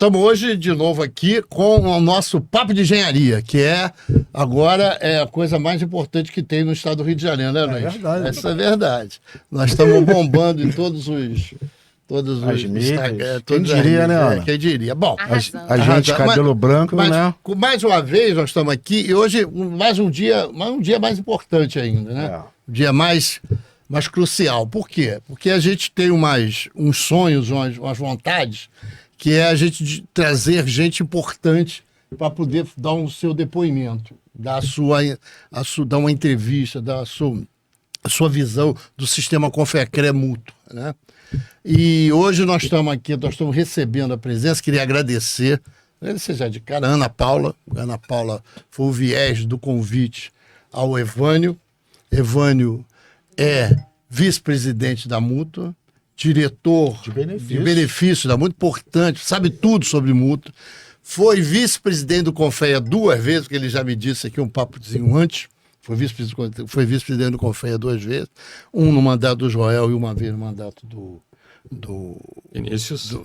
Estamos hoje de novo aqui com o nosso Papo de Engenharia, que agora é a coisa mais importante que tem no estado do Rio de Janeiro, né, Luiz? É verdade. Essa é verdade. Nós estamos bombando em todos os mídias. Quem diria, né, Ana? Quem diria? Bom, A gente, cabelo branco, né? Mais uma vez nós estamos aqui e hoje mais um dia mais importante ainda, né? Um dia mais crucial. Por quê? Porque a gente tem uns sonhos, umas vontades, que é a gente trazer gente importante para poder dar o seu depoimento, dar uma entrevista, dar a sua visão do sistema Confecre mútuo, né? E hoje nós estamos aqui, recebendo a presença, queria agradecer já de cara, Ana Paula. Ana Paula foi o viés do convite ao Evânio. Evânio é vice-presidente da Mútua, diretor de benefício da Mútua, importante, sabe tudo sobre Mútua. Foi vice-presidente do Confeia 2 vezes, porque ele já me disse aqui um papozinho antes. Foi vice-presidente do Confeia 2 vezes. Um no mandato do Joel e uma vez no mandato do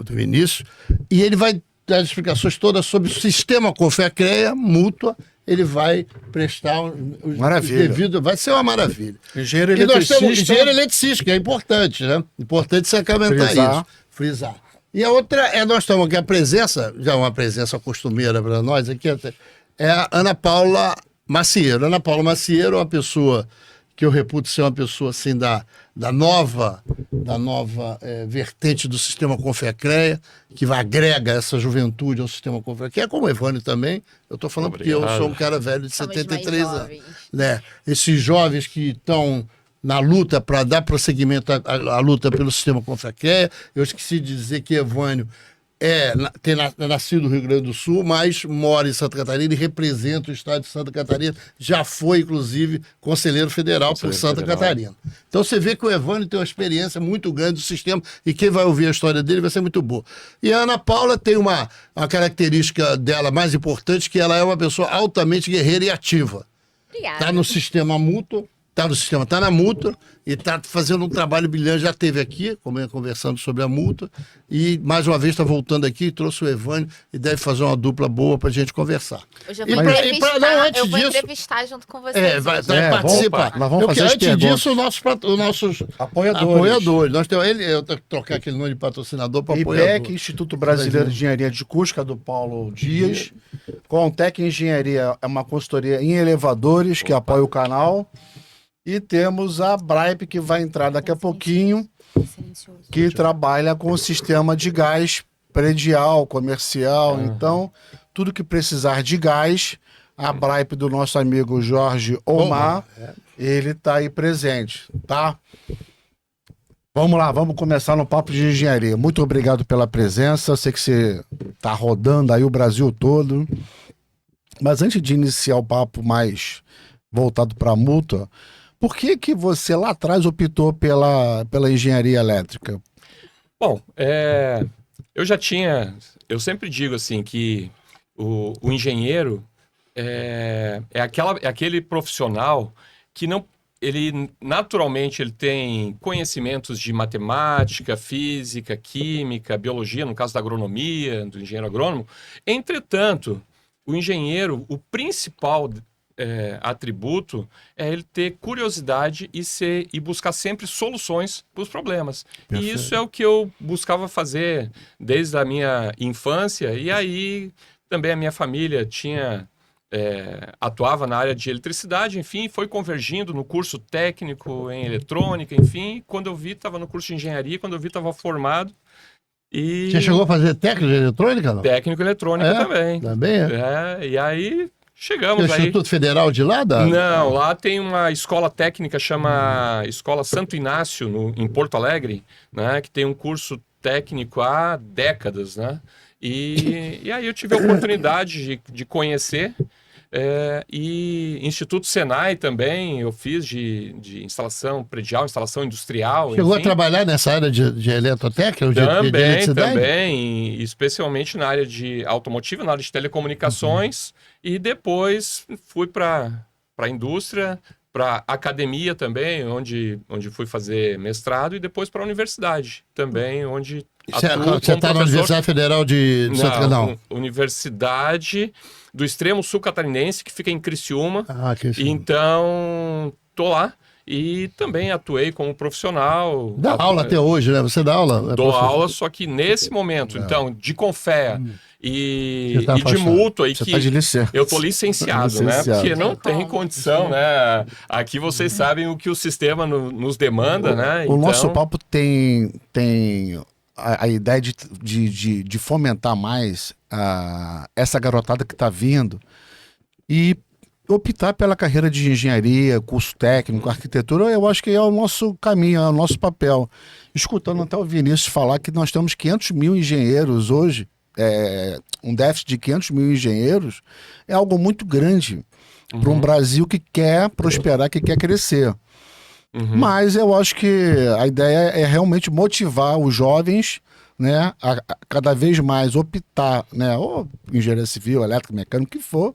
Vinícius. E ele vai dar as explicações todas sobre o sistema Confecre mútua. Ele vai prestar devido. Vai ser uma maravilha. Engenheiro eletricista, que é importante, né? Importante sacramentar frisar. E a outra nós estamos aqui, a presença, já uma presença costumeira para nós aqui, é a Ana Paula Macieiro. Ana Paula Macieiro é uma pessoa que eu reputo ser uma pessoa assim da nova vertente do sistema Confecre, que agrega essa juventude ao sistema Confecre, que é como o Evânio também. Eu estou falando porque eu sou um cara velho de 73 anos. Né? Esses jovens que estão na luta para dar prosseguimento à luta pelo sistema Confecre. Eu esqueci de dizer que Evânio tem nascido no Rio Grande do Sul, mas mora em Santa Catarina e representa o estado de Santa Catarina. Já foi, inclusive, conselheiro federal por Santa Catarina. Então você vê que o Evânio tem uma experiência muito grande do sistema e quem vai ouvir a história dele vai ser muito boa. E a Ana Paula tem uma característica dela mais importante, que ela é uma pessoa altamente guerreira e ativa. Obrigada. Está no sistema mútuo. Está na Mútua e está fazendo um trabalho brilhante. Já esteve aqui, conversando sobre a Mútua, e mais uma vez está voltando aqui, trouxe o Evânio e deve fazer uma dupla boa para a gente conversar. Hoje eu vou entrevistar junto com vocês. Vai participar. Nós vamos fazer antes disso, os nossos apoiadores. Nós temos eu tenho que trocar aquele nome de patrocinador para apoiador. IPEC, Instituto Brasileiro de Engenharia de Cusca, do Paulo Dias. Contec Engenharia é uma consultoria em elevadores que apoia o canal. E temos a Braip, que vai entrar daqui a pouquinho, que trabalha com o sistema de gás predial, comercial. Então, tudo que precisar de gás, a Braip do nosso amigo Jorge Omar, ele está aí presente, tá? Vamos lá, vamos começar no Papo de Engenharia. Muito obrigado pela presença. Eu sei que você está rodando aí o Brasil todo. Mas antes de iniciar o papo mais voltado para a Mútua, por que você lá atrás optou pela engenharia elétrica? Bom, eu sempre digo assim que o engenheiro é aquele profissional que naturalmente ele tem conhecimentos de matemática, física, química, biologia, no caso da agronomia, do engenheiro agrônomo. Entretanto, o engenheiro, o principal atributo é ele ter curiosidade e buscar sempre soluções para os problemas. Perfeito. E isso é o que eu buscava fazer desde a minha infância, e aí também a minha família atuava na área de eletricidade, enfim, foi convergindo no curso técnico em eletrônica, enfim, quando eu vi, estava no curso de engenharia, quando eu vi, estava formado. E... Você chegou a fazer técnico de eletrônica, não? Técnico em eletrônica também. Também e aí... Chegamos aí. O Instituto Federal de lá? Não, lá tem uma escola técnica, chama Escola Santo Inácio, em Porto Alegre, né, que tem um curso técnico há décadas, né? E aí eu tive a oportunidade de conhecer, e Instituto Senai também, eu fiz de instalação predial, instalação industrial. Chegou a trabalhar nessa área de eletrotécnica? Também, especialmente na área de automotiva, na área de telecomunicações, e depois fui para a indústria, para academia também, onde fui fazer mestrado, e depois para a universidade também, onde Você está na Universidade Federal de Santa Catarina? Universidade do Extremo Sul Catarinense, que fica em Criciúma. Criciúma. Então, tô lá. E também atuei como profissional. Dá aula até hoje, né? Você dá aula? Dou aula, só que nesse momento, então, de Confea e de mútua, aí que eu tô licenciado, né? Porque não tem condição, né? Aqui vocês sabem o que o sistema nos demanda, né? O nosso papo tem a ideia de fomentar mais essa garotada que está vindo e optar pela carreira de engenharia, curso técnico, arquitetura. Eu acho que é o nosso caminho, é o nosso papel. Escutando até o Vinícius falar que nós temos 500 mil engenheiros hoje, um déficit de 500 mil engenheiros é algo muito grande para um Brasil que quer prosperar, que quer crescer. Mas eu acho que a ideia é realmente motivar os jovens, né, a cada vez mais optar, né, ou engenharia civil, elétrico, mecânico, o que for,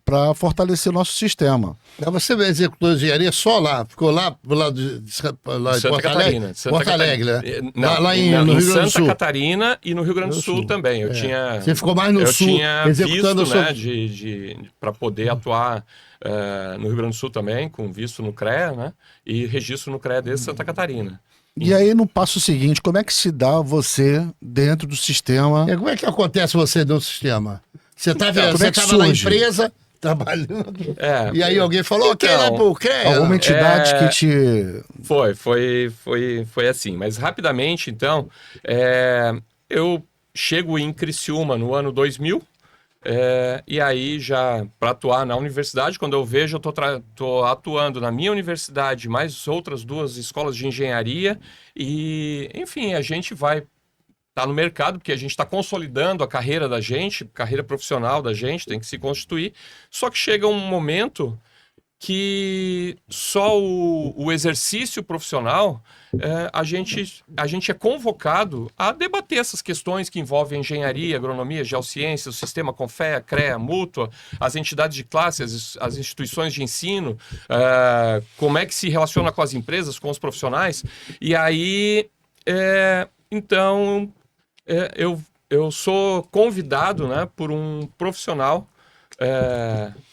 para fortalecer o nosso sistema. Você executou engenharia só lá? Ficou lá de Santa Catarina. Porto Alegre, né? Lá no Rio Grande do Sul. Santa Catarina e no Rio Grande do Sul também. Você ficou mais no Sul, executando visto, né, para poder atuar no Rio Grande do Sul também, com visto no CREA, né? E registro no CREA de Santa Catarina. E aí, no passo seguinte, como é que se dá você dentro do sistema? Como é que acontece você dentro do sistema? Você estava na empresa trabalhando, e aí alguém falou, lá pro CREA. Alguma entidade que te... Foi assim, mas rapidamente, então, eu chego em Criciúma no ano 2000, e aí já para atuar na universidade, quando eu vejo, eu tô atuando na minha universidade, mais outras 2 escolas de engenharia, e enfim, a gente vai estar no mercado, porque a gente está consolidando a carreira da gente, carreira profissional da gente, tem que se constituir, só que chega um momento que só o exercício profissional, a gente é convocado a debater essas questões que envolvem engenharia, agronomia, geociências, o sistema Confea, CREA, mútua, as entidades de classe, as instituições de ensino, como é que se relaciona com as empresas, com os profissionais. E aí, então, eu sou convidado, né, por um profissional,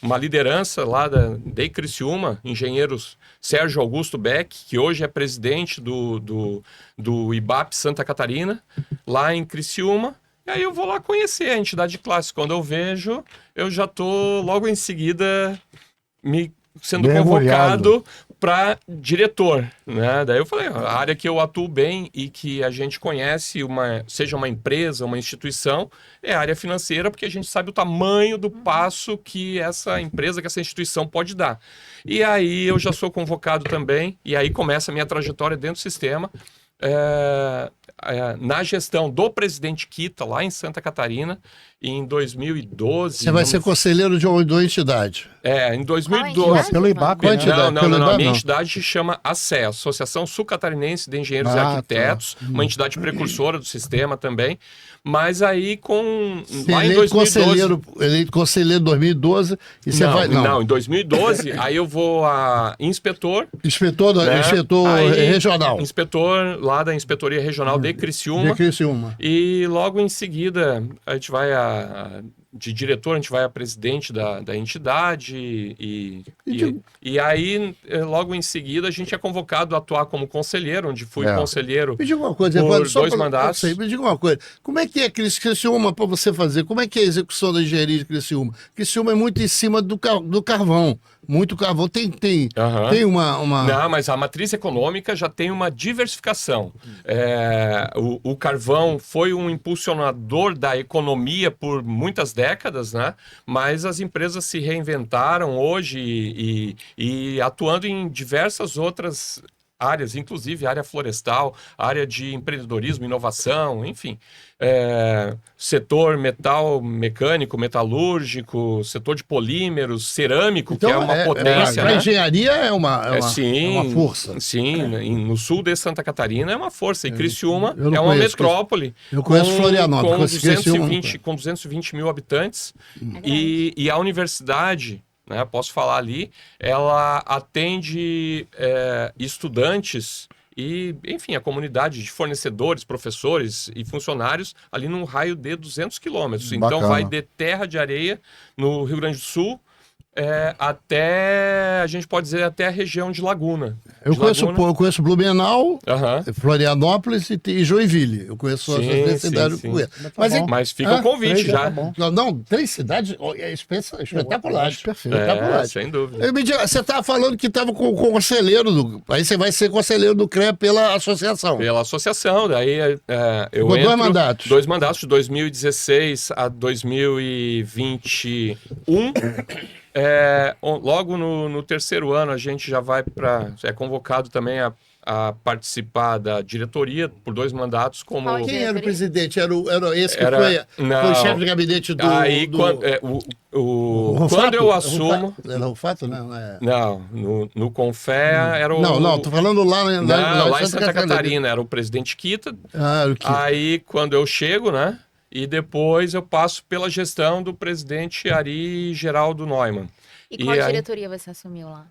uma liderança lá de Criciúma, engenheiros Sérgio Augusto Beck, que hoje é presidente do IBAP Santa Catarina, lá em Criciúma. E aí eu vou lá conhecer a entidade de classe. Quando eu vejo, eu já estou logo em seguida sendo convocado para diretor, né? Daí eu falei, a área que eu atuo bem e que a gente conhece, seja uma empresa, uma instituição, é a área financeira, porque a gente sabe o tamanho do passo que essa empresa, que essa instituição pode dar. E aí eu já sou convocado também, e aí começa a minha trajetória dentro do sistema, na gestão do presidente Kita, lá em Santa Catarina, em 2012. Você vai ser conselheiro de uma entidade? Em 2012. Pelo IBAP. Não. A minha entidade se chama ACE, Associação Sul Catarinense de Engenheiros e Arquitetos, uma entidade precursora do sistema também. Mas aí lá em 2012... Eleito conselheiro em 2012 e você vai... Não, em 2012, aí eu vou a inspetor... Inspetor regional. Inspetor lá da Inspetoria Regional de Criciúma. De Criciúma. E logo em seguida, a gente vai de diretor, a gente vai a presidente da entidade e aí, logo em seguida, a gente é convocado a atuar como conselheiro, onde fui conselheiro me diga uma coisa, por 2 mandatos. Me diga uma coisa, como é que é Criciúma para você fazer? Como é que é a execução da engenharia de Criciúma? Criciúma é muito em cima do carvão. Muito carvão. Tem uma... Não, mas a matriz econômica já tem uma diversificação. O carvão foi um impulsionador da economia por muitas décadas, né? Mas as empresas se reinventaram hoje e atuando em diversas outras áreas, inclusive área florestal, área de empreendedorismo, inovação, enfim. Setor metal mecânico, metalúrgico, setor de polímeros, cerâmico, então, que é uma potência. A engenharia é uma força. Sim, no sul de Santa Catarina é uma força. E Criciúma é uma metrópole. Eu conheço Florianópolis. Com 220 mil habitantes. E a universidade... Posso falar ali, ela atende estudantes e, enfim, a comunidade de fornecedores, professores e funcionários ali num raio de 200 quilômetros. Então vai de Terra de Areia, no Rio Grande do Sul, até, a gente pode dizer, até a região de Laguna. Eu conheço Blumenau, Florianópolis e Joinville. Eu conheço as três cidades. Mas fica o convite já. Não, 3 cidades espetaculares. Perfeito. Sem dúvida. Você estava falando que estava com o conselheiro, aí você vai ser conselheiro do CREA pela associação. Pela associação, daí eu com entro... 2 mandatos. 2 mandatos, de 2016 a 2021. Logo no terceiro ano a gente já vai é convocado também a participar da diretoria por 2 mandatos como... Quem era o presidente? Era esse que foi o chefe de gabinete do... Aí, quando eu assumo... Era o Fato? Não, Não, no Confea era o... Não, tô falando lá em Santa Catarina era o presidente Kita. Aí, quando eu chego, né? E depois eu passo pela gestão do presidente Ari Geraldo Neumann. E qual diretoria você assumiu lá?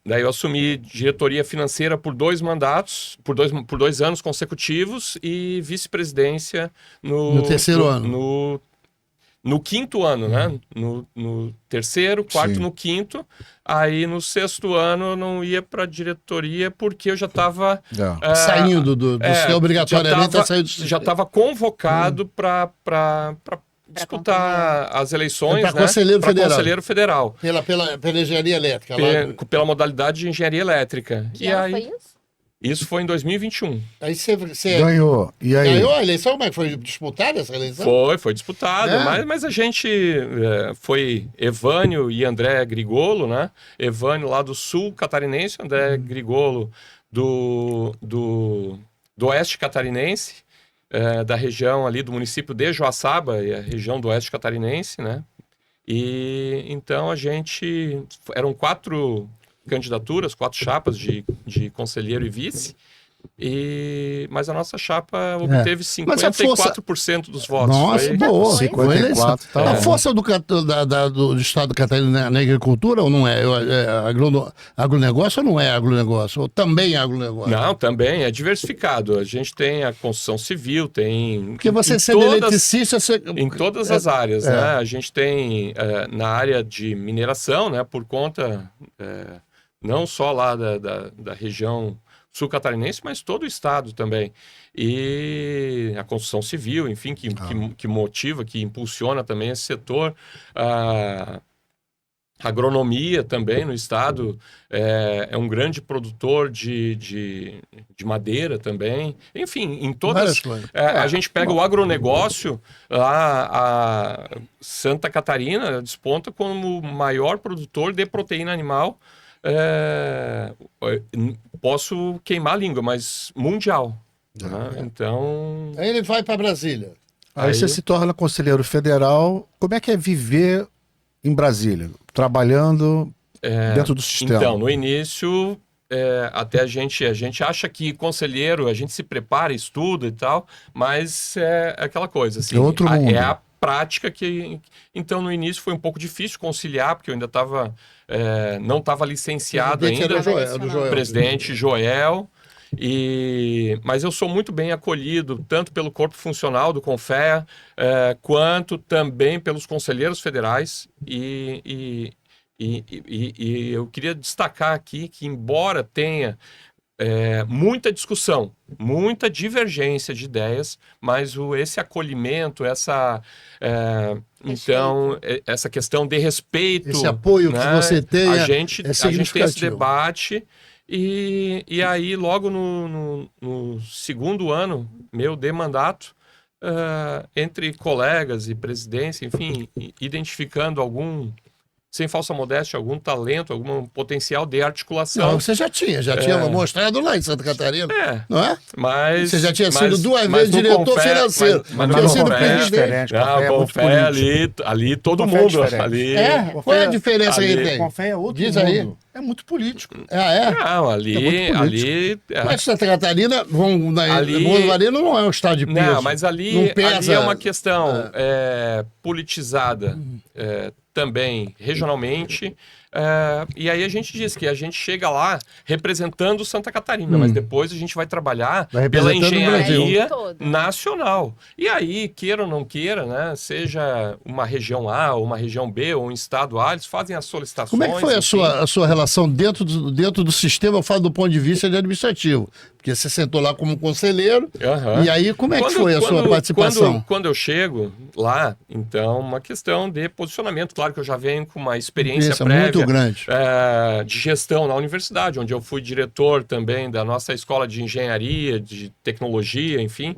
Daí eu assumi diretoria financeira por 2 mandatos, por 2 anos consecutivos, e vice-presidência no terceiro ano. No 5º ano, né? No terceiro, 4º, no 5º. Aí no 6º ano eu não ia para a diretoria porque eu já estava... saindo do ser obrigatoriamente já estava convocado para disputar as eleições, para Conselheiro Federal. Pela engenharia elétrica. Pela modalidade de engenharia elétrica. E aí foi isso? Isso foi em 2021. Aí você ganhou. E aí? Ganhou a eleição? Como é que foi disputada essa eleição? Foi disputada, mas a gente foi Evânio e André Grigolo, né? Evânio lá do sul catarinense, André Grigolo do oeste catarinense, da região ali do município de Joaçaba, e a região do oeste catarinense, né? E então eram 4 candidaturas, 4 chapas de conselheiro e vice, mas a nossa chapa obteve 54% dos votos. Nossa, boa. 54. A força do Estado do Catarina na agricultura ou não é? Agronegócio ou não é agronegócio? Ou também é agronegócio? Não, também é diversificado. A gente tem a construção civil, tem... Porque você sendo eletricista... Em todas as áreas, né? A gente tem na área de mineração, né? Por conta... não só lá da região sul-catarinense, mas todo o estado também. E a construção civil, enfim, que motiva, que impulsiona também esse setor. A agronomia também no estado é um grande produtor de madeira também. Enfim, em todas... a gente pega o agronegócio, a Santa Catarina desponta como o maior produtor de proteína animal. Posso queimar a língua, mas mundial. Então... Aí ele vai para Brasília. Aí você se torna conselheiro federal. Como é que é viver em Brasília? Trabalhando dentro do sistema? Então, no início, até a gente acha que conselheiro, a gente se prepara, estuda e tal, mas é aquela coisa, assim, é outro mundo. É a prática que... Então, no início foi um pouco difícil conciliar, porque eu ainda não estava licenciado ainda. O presidente Joel. Mas eu sou muito bem acolhido, tanto pelo corpo funcional do Confea, quanto também pelos conselheiros federais. E eu queria destacar aqui que, embora tenha muita discussão, muita divergência de ideias, mas esse acolhimento, essa questão de respeito, esse apoio, né, que você tem, a gente tem esse debate. E aí, logo no segundo ano meu de mandato, entre colegas e presidência, enfim, identificando sem falsa modéstia, algum talento, algum potencial de articulação. Não, você já tinha mostrado lá em Santa Catarina, não é? Mas você já tinha sido 2 vezes diretor financeiro. Mas tinha sido presidente. Confea ali todo mundo. Ali, qual é a diferença que tem? Confea é outro Diz mundo. aí. É muito político. Não, ali... Mas Santa Catarina, não é um estado de peso. Não, mas ali é uma questão politizada também regionalmente. E aí a gente diz que a gente chega lá representando Santa Catarina, mas depois a gente vai trabalhar pela engenharia nacional. E aí, queira ou não queira, né, seja uma região A ou uma região B ou um estado A, eles fazem as solicitações. Como é que foi a sua relação dentro do sistema? Eu falo do ponto de vista de administrativo, porque você sentou lá como conselheiro, e aí como é que foi a sua participação? Quando eu chego lá, então, uma questão de posicionamento. Claro que eu já venho com uma experiência prévia muito grande. De gestão na universidade, onde eu fui diretor também da nossa escola de engenharia, de tecnologia, enfim.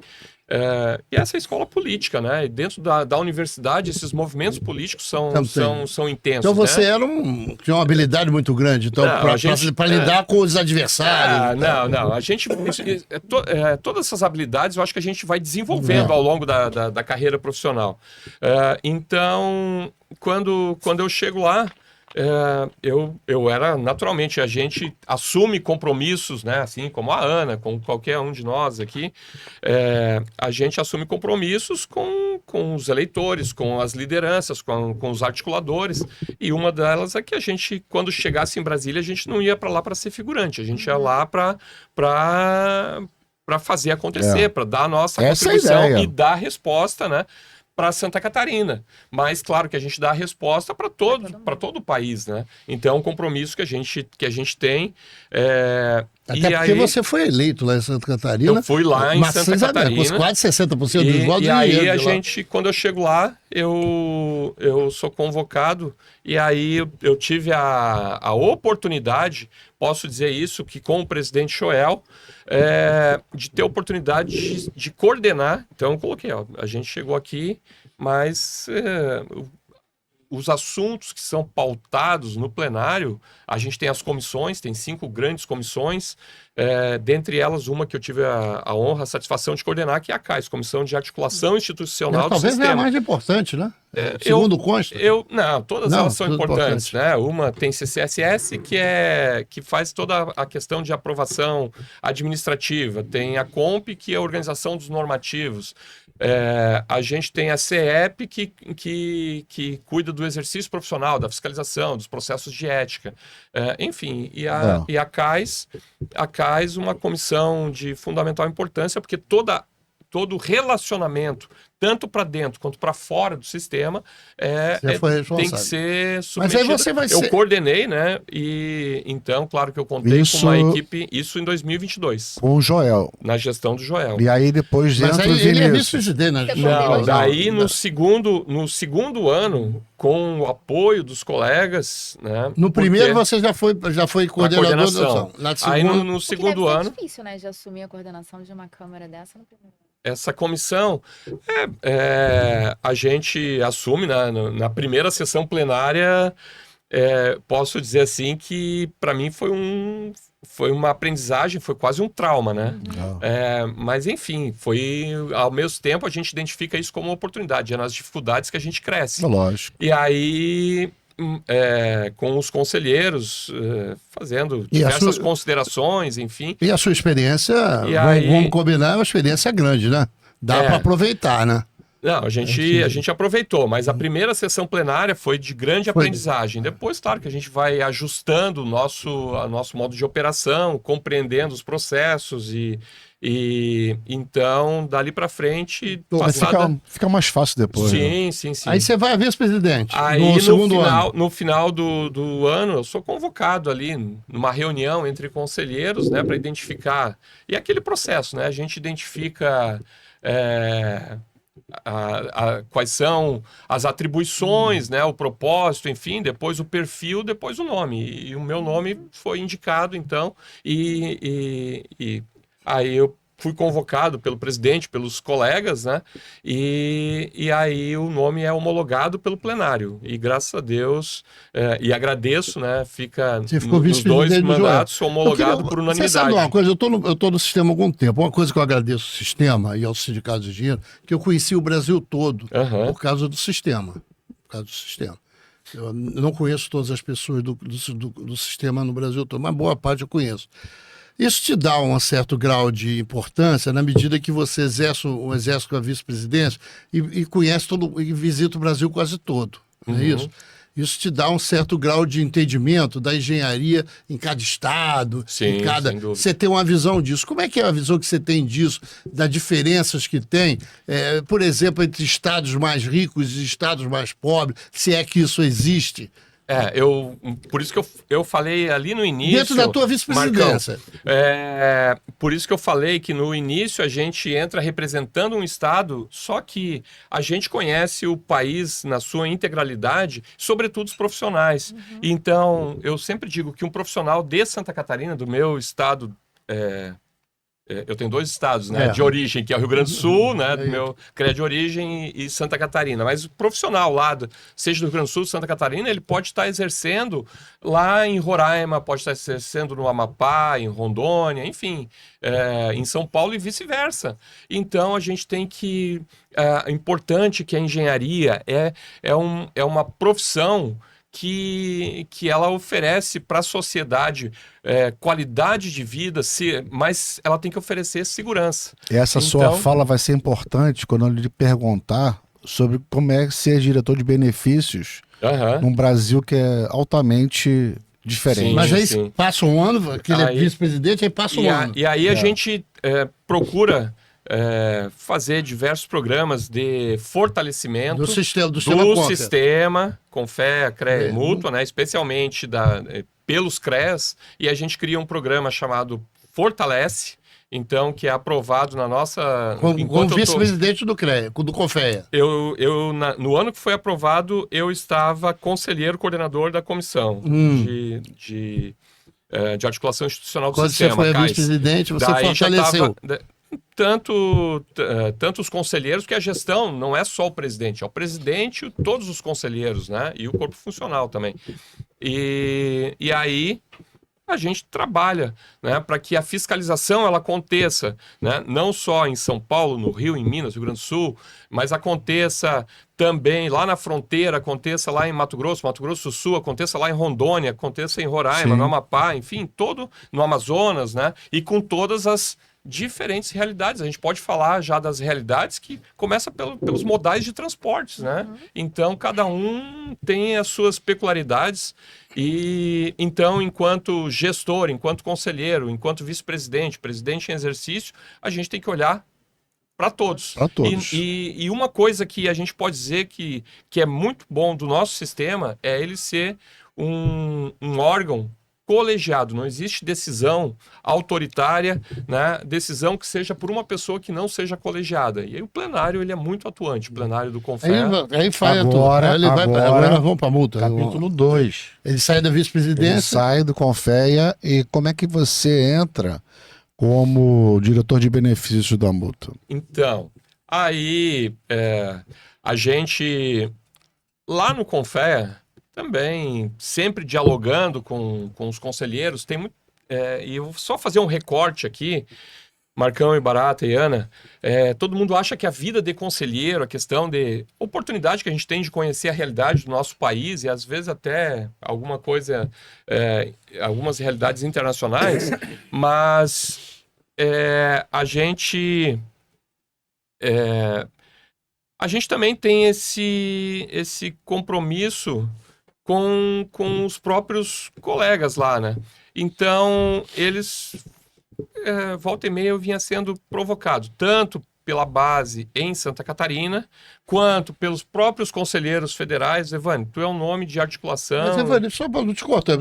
E essa é a escola política, né? E dentro da universidade, esses movimentos políticos são intensos. Então você tinha uma habilidade muito grande para lidar com os adversários. Não. A gente. Todas essas habilidades eu acho que a gente vai desenvolvendo ao longo da carreira profissional. Então, quando eu chego lá. Eu era, naturalmente, a gente assume compromissos, né? Assim como a Ana, como qualquer um de nós aqui, a gente assume compromissos com os eleitores, com as lideranças, com os articuladores, e uma delas é que a gente, quando chegasse em Brasília, a gente não ia para lá para ser figurante, a gente ia lá para fazer acontecer, para dar a nossa contribuição e dar a resposta, né? Para Santa Catarina, mas claro que a gente dá a resposta para todo o país, né? Então é um compromisso que a gente tem. Até porque você foi eleito lá em Santa Catarina. Eu fui lá em Santa Catarina. Com quase 60% dos votos. E aí quando eu chego lá, eu sou convocado, e aí eu tive a oportunidade, posso dizer isso, que com o presidente Joel, de ter a oportunidade de coordenar. Então eu coloquei, a gente chegou aqui, mas os assuntos que são pautados no plenário, a gente tem as comissões, tem 5 grandes comissões, dentre elas uma que eu tive a honra, a satisfação de coordenar, que é a CAIS, Comissão de Articulação Institucional do Sistema. Talvez é a mais importante, né? Segundo consta. Não, todas elas são importantes, né? Uma tem CCSS, que faz toda a questão de aprovação administrativa, tem a COMP, que é a organização dos normativos, a gente tem a CEP, que cuida do exercício profissional, da fiscalização, dos processos de ética, enfim, e a CAIS, uma comissão de fundamental importância, porque todo relacionamento, tanto para dentro quanto para fora do sistema, tem que ser submetido. Mas aí você eu coordenei, né? E então, claro que eu contei com uma equipe, isso em 2022. Com o Joel. Na gestão do Joel. E aí depois entra o ele é vice-presidente, né? Não, daí no segundo ano, com o apoio dos colegas, né? No primeiro você já foi coordenador da ação. Aí no segundo ano. É difícil, né, de assumir a coordenação de uma Câmara dessa no primeiro. Essa comissão, a gente assume na primeira sessão plenária, posso dizer assim que para mim foi uma aprendizagem, foi quase um trauma, né? Mas enfim, ao mesmo tempo a gente identifica isso como uma oportunidade, é nas dificuldades que a gente cresce. Lógico. E aí, com os conselheiros, fazendo diversas considerações, enfim. E a sua experiência, vamos combinar, é uma experiência grande, né? Dá para aproveitar, né? Não, a gente aproveitou, mas a primeira sessão plenária foi de grande aprendizagem. Depois, claro, que a gente vai ajustando o nosso modo de operação, compreendendo os processos e então, dali para frente... Fica mais fácil depois. Sim. Aí você vai a vice-presidente. Aí, no final do ano, eu sou convocado ali numa reunião entre conselheiros, né, para identificar... E aquele processo, né? A gente identifica... quais são as atribuições, né, o propósito, enfim, depois o perfil, depois o nome. E o meu nome foi indicado, então, e aí eu fui convocado pelo presidente, pelos colegas, né, e aí o nome é homologado pelo plenário. E graças a Deus, e agradeço, né, nos 2 mandatos homologado por unanimidade. Você sabe uma coisa, eu tô no sistema há algum tempo. Uma coisa que eu agradeço ao sistema e aos sindicatos de engenheiro, que eu conheci o Brasil todo por causa do sistema. Eu não conheço todas as pessoas do sistema no Brasil todo, mas boa parte eu conheço. Isso te dá um certo grau de importância na medida que você exerce com a vice-presidência e conhece e visita o Brasil quase todo. Não é isso? isso te dá um certo grau de entendimento da engenharia em cada estado, Sim, em cada... sem dúvida. Você tem uma visão disso. Como é que é a visão que você tem disso, das diferenças que tem, por exemplo, entre estados mais ricos e estados mais pobres, se é que isso existe? Por isso que eu falei ali no início... Dentro da tua vice-presidência. Por isso que eu falei que no início a gente entra representando um estado, só que a gente conhece o país na sua integralidade, sobretudo os profissionais. Então, eu sempre digo que um profissional de Santa Catarina, do meu estado... eu tenho 2 estados, né, de origem, que é o Rio Grande do Sul, né, do meu CREA de origem, e Santa Catarina. Mas o profissional lá, seja do Rio Grande do Sul, Santa Catarina, ele pode estar exercendo lá em Roraima, pode estar exercendo no Amapá, em Rondônia, enfim, em São Paulo e vice-versa. Então, a gente tem que... É importante que a engenharia é uma profissão que ela oferece para a sociedade qualidade de vida, mas ela tem que oferecer segurança. Essa sua fala vai ser importante quando eu lhe perguntar sobre como é ser diretor de benefícios num Brasil que é altamente diferente. Sim, mas aí passa um ano, que ele é vice-presidente, aí passa um ano. E aí a gente procura... fazer diversos programas de fortalecimento do sistema Confea, CREA e Mútua, né? Especialmente pelos CREAs, e a gente cria um programa chamado Fortalece, então, que é aprovado na nossa... Como vice-presidente do CREA, do Confea. No ano que foi aprovado, eu estava conselheiro coordenador da comissão de articulação institucional do sistema. Quando você foi vice-presidente, você fortaleceu. Tanto os conselheiros, porque a gestão não é só o presidente, é o presidente e todos os conselheiros, né? E o corpo funcional também. E aí a gente trabalha, né, para que a fiscalização ela aconteça, né, não só em São Paulo, no Rio, em Minas, Rio Grande do Sul, mas aconteça também lá na fronteira, aconteça lá em Mato Grosso do Sul, aconteça lá em Rondônia, aconteça em Roraima, no Amapá, enfim, todo no Amazonas, né, e com todas as diferentes realidades. A gente pode falar já das realidades que começa pelos modais de transportes, né? Então, cada um tem as suas peculiaridades e, então, enquanto gestor, enquanto conselheiro, enquanto vice-presidente, presidente em exercício, a gente tem que olhar para todos. Para todos. E uma coisa que a gente pode dizer que é muito bom do nosso sistema é ele ser um órgão colegiado, não existe decisão autoritária, né? Decisão que seja por uma pessoa que não seja colegiada. E aí o plenário ele é muito atuante, o plenário do Confea. Aí faz agora nós vamos para a multa. Capítulo 2. Ele sai da vice-presidência. Ele sai do Confea. E como é que você entra como diretor de benefícios da Mútua? Então, aí a gente lá no Confea também, sempre dialogando com os conselheiros, tem muito. E eu vou só fazer um recorte aqui, Marcão e Barata e Ana. Todo mundo acha que a vida de conselheiro, a questão de oportunidade que a gente tem de conhecer a realidade do nosso país e às vezes até alguma coisa, algumas realidades internacionais, mas a gente também tem esse compromisso com os próprios colegas lá, né? Então, eles, volta e meia, eu vinha sendo provocado, tanto pela base em Santa Catarina, quanto pelos próprios conselheiros federais. Evandro, tu é um nome de articulação... Mas, Evandro, só para não te cortar,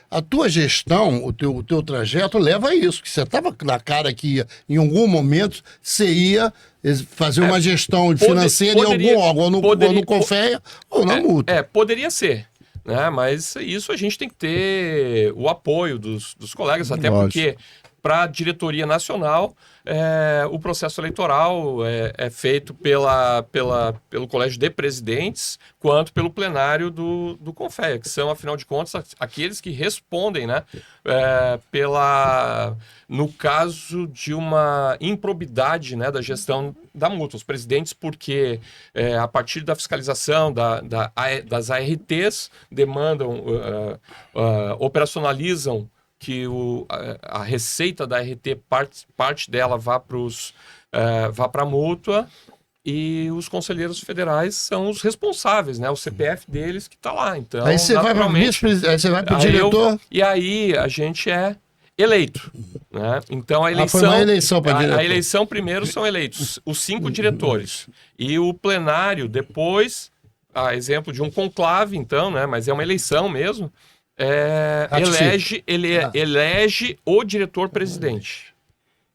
a tua gestão, o teu trajeto leva a isso, que você estava na cara que em algum momento você ia fazer uma gestão financeira em algum órgão, ou no Confea ou na Mútua. Poderia ser. Né? Mas isso a gente tem que ter o apoio dos colegas, até porque para a diretoria nacional o processo eleitoral é feito pelo Colégio de Presidentes quanto pelo plenário do Confea, que são, afinal de contas, aqueles que respondem, né, no caso de uma improbidade, né, da gestão da Mútua. Os presidentes, porque a partir da fiscalização das ARTs, demandam, operacionalizam que a receita da RT, parte dela vá para a mútua, e os conselheiros federais são os responsáveis, né? O CPF deles que está lá. Então, Aí você vai para o diretor. E aí a gente é eleito, né? Então a eleição, foi uma eleição para diretor. A eleição primeiro são eleitos os 5 diretores e o plenário depois, a exemplo de um conclave, então, né? Mas é uma eleição mesmo. Elege o diretor-presidente.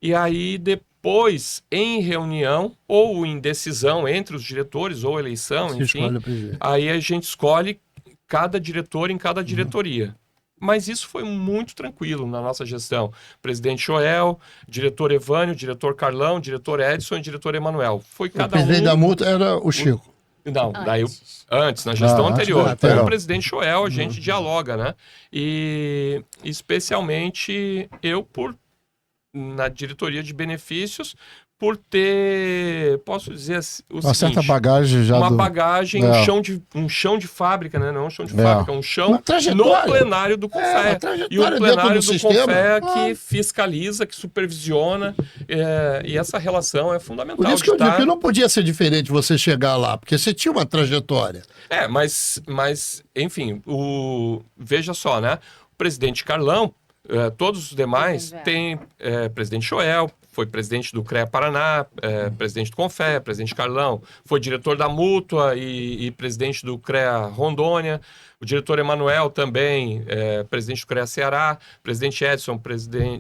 E aí depois, em reunião ou em decisão entre os diretores ou eleição, enfim, aí a gente escolhe cada diretor em cada diretoria. Mas isso foi muito tranquilo na nossa gestão. Presidente Joel, diretor Evânio, diretor Carlão, diretor Edson e diretor Emanuel. Foi cada o presidente da multa era o Chico. Não, daí antes, na gestão anterior. Com o presidente Joel, a gente dialoga, né? E especialmente eu, na diretoria de benefícios, por ter, posso dizer o uma seguinte, certa bagagem já. Bagagem, um chão de fábrica, né? Não um chão de fábrica, um chão no plenário do CONFEA. E o plenário do CONFEA que fiscaliza, que supervisiona, e essa relação é fundamental. Por isso que eu digo que não podia ser diferente você chegar lá, porque você tinha uma trajetória. Mas enfim, veja só, né? O presidente Carlão, todos os demais têm presidente Joel, foi presidente do CREA Paraná, presidente do CONFEA, presidente Carlão, foi diretor da Mútua e presidente do CREA Rondônia, o diretor Emanuel também, presidente do CREA Ceará, presidente Edson,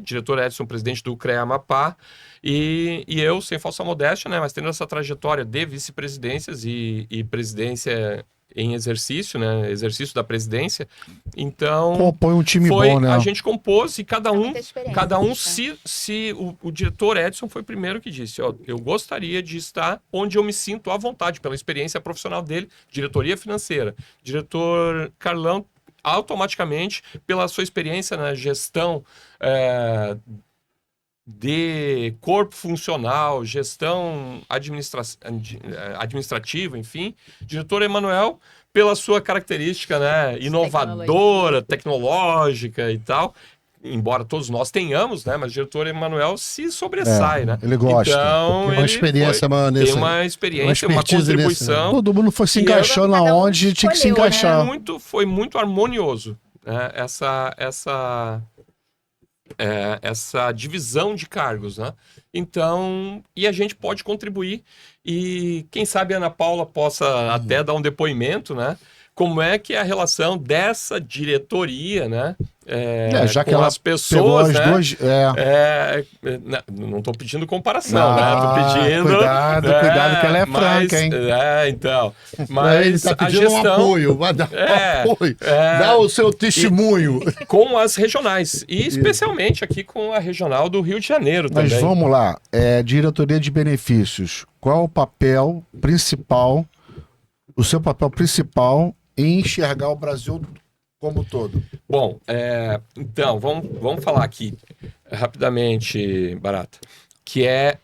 diretor Edson, presidente do CREA Amapá, e eu, sem falsa modéstia, né, mas tendo essa trajetória de vice-presidências e presidência em exercício, né? Exercício da presidência. Então, compõe um time bom, né? A gente compôs e cada um o diretor Edson foi o primeiro que disse, eu gostaria de estar onde eu me sinto à vontade pela experiência profissional dele, diretoria financeira. Diretor Carlão, automaticamente, pela sua experiência na gestão de corpo funcional, gestão administrativa, enfim. Diretor Emanuel, pela sua característica, né, inovadora, tecnológica e tal, embora todos nós tenhamos, né, mas o diretor Emanuel se sobressai, né? Ele gosta. Então, tem uma experiência, tem uma experiência, uma contribuição. Todo mundo foi se encaixando aonde tinha que se encaixar. Foi muito harmonioso, né, essa divisão de cargos, né? Então, e a gente pode contribuir e quem sabe a Ana Paula possa até dar um depoimento, né? Como é que é a relação dessa diretoria, né? Já com que ela as pessoas, pegou as né? Não estou pedindo comparação, né? Estou pedindo... Cuidado que ela é franca, hein? Então. Mas ele tá pedindo a gestão... um apoio, vai dar um apoio. Dá o seu testemunho. Com as regionais, e especialmente aqui com a regional do Rio de Janeiro também. Mas vamos lá, diretoria de benefícios, qual o papel principal, o seu papel principal em enxergar o Brasil como um todo? Bom, então, vamos falar aqui rapidamente, Barata, que é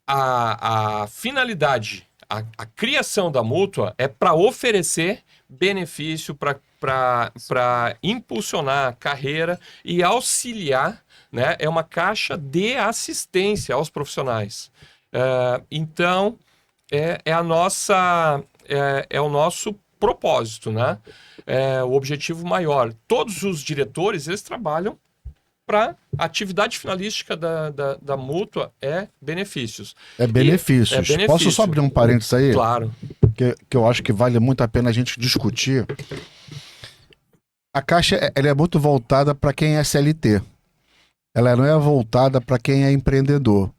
a finalidade, a criação da mútua é para oferecer benefício, para impulsionar a carreira e auxiliar, né? É uma caixa de assistência aos profissionais. Então, é o nosso propósito, né? O objetivo maior. Todos os diretores, eles trabalham para a atividade finalística da mútua benefícios. Benefícios. Posso só abrir um parênteses aí? Claro. Que eu acho que vale muito a pena a gente discutir. A Caixa ela é muito voltada para quem é CLT. Ela não é voltada para quem é empreendedor.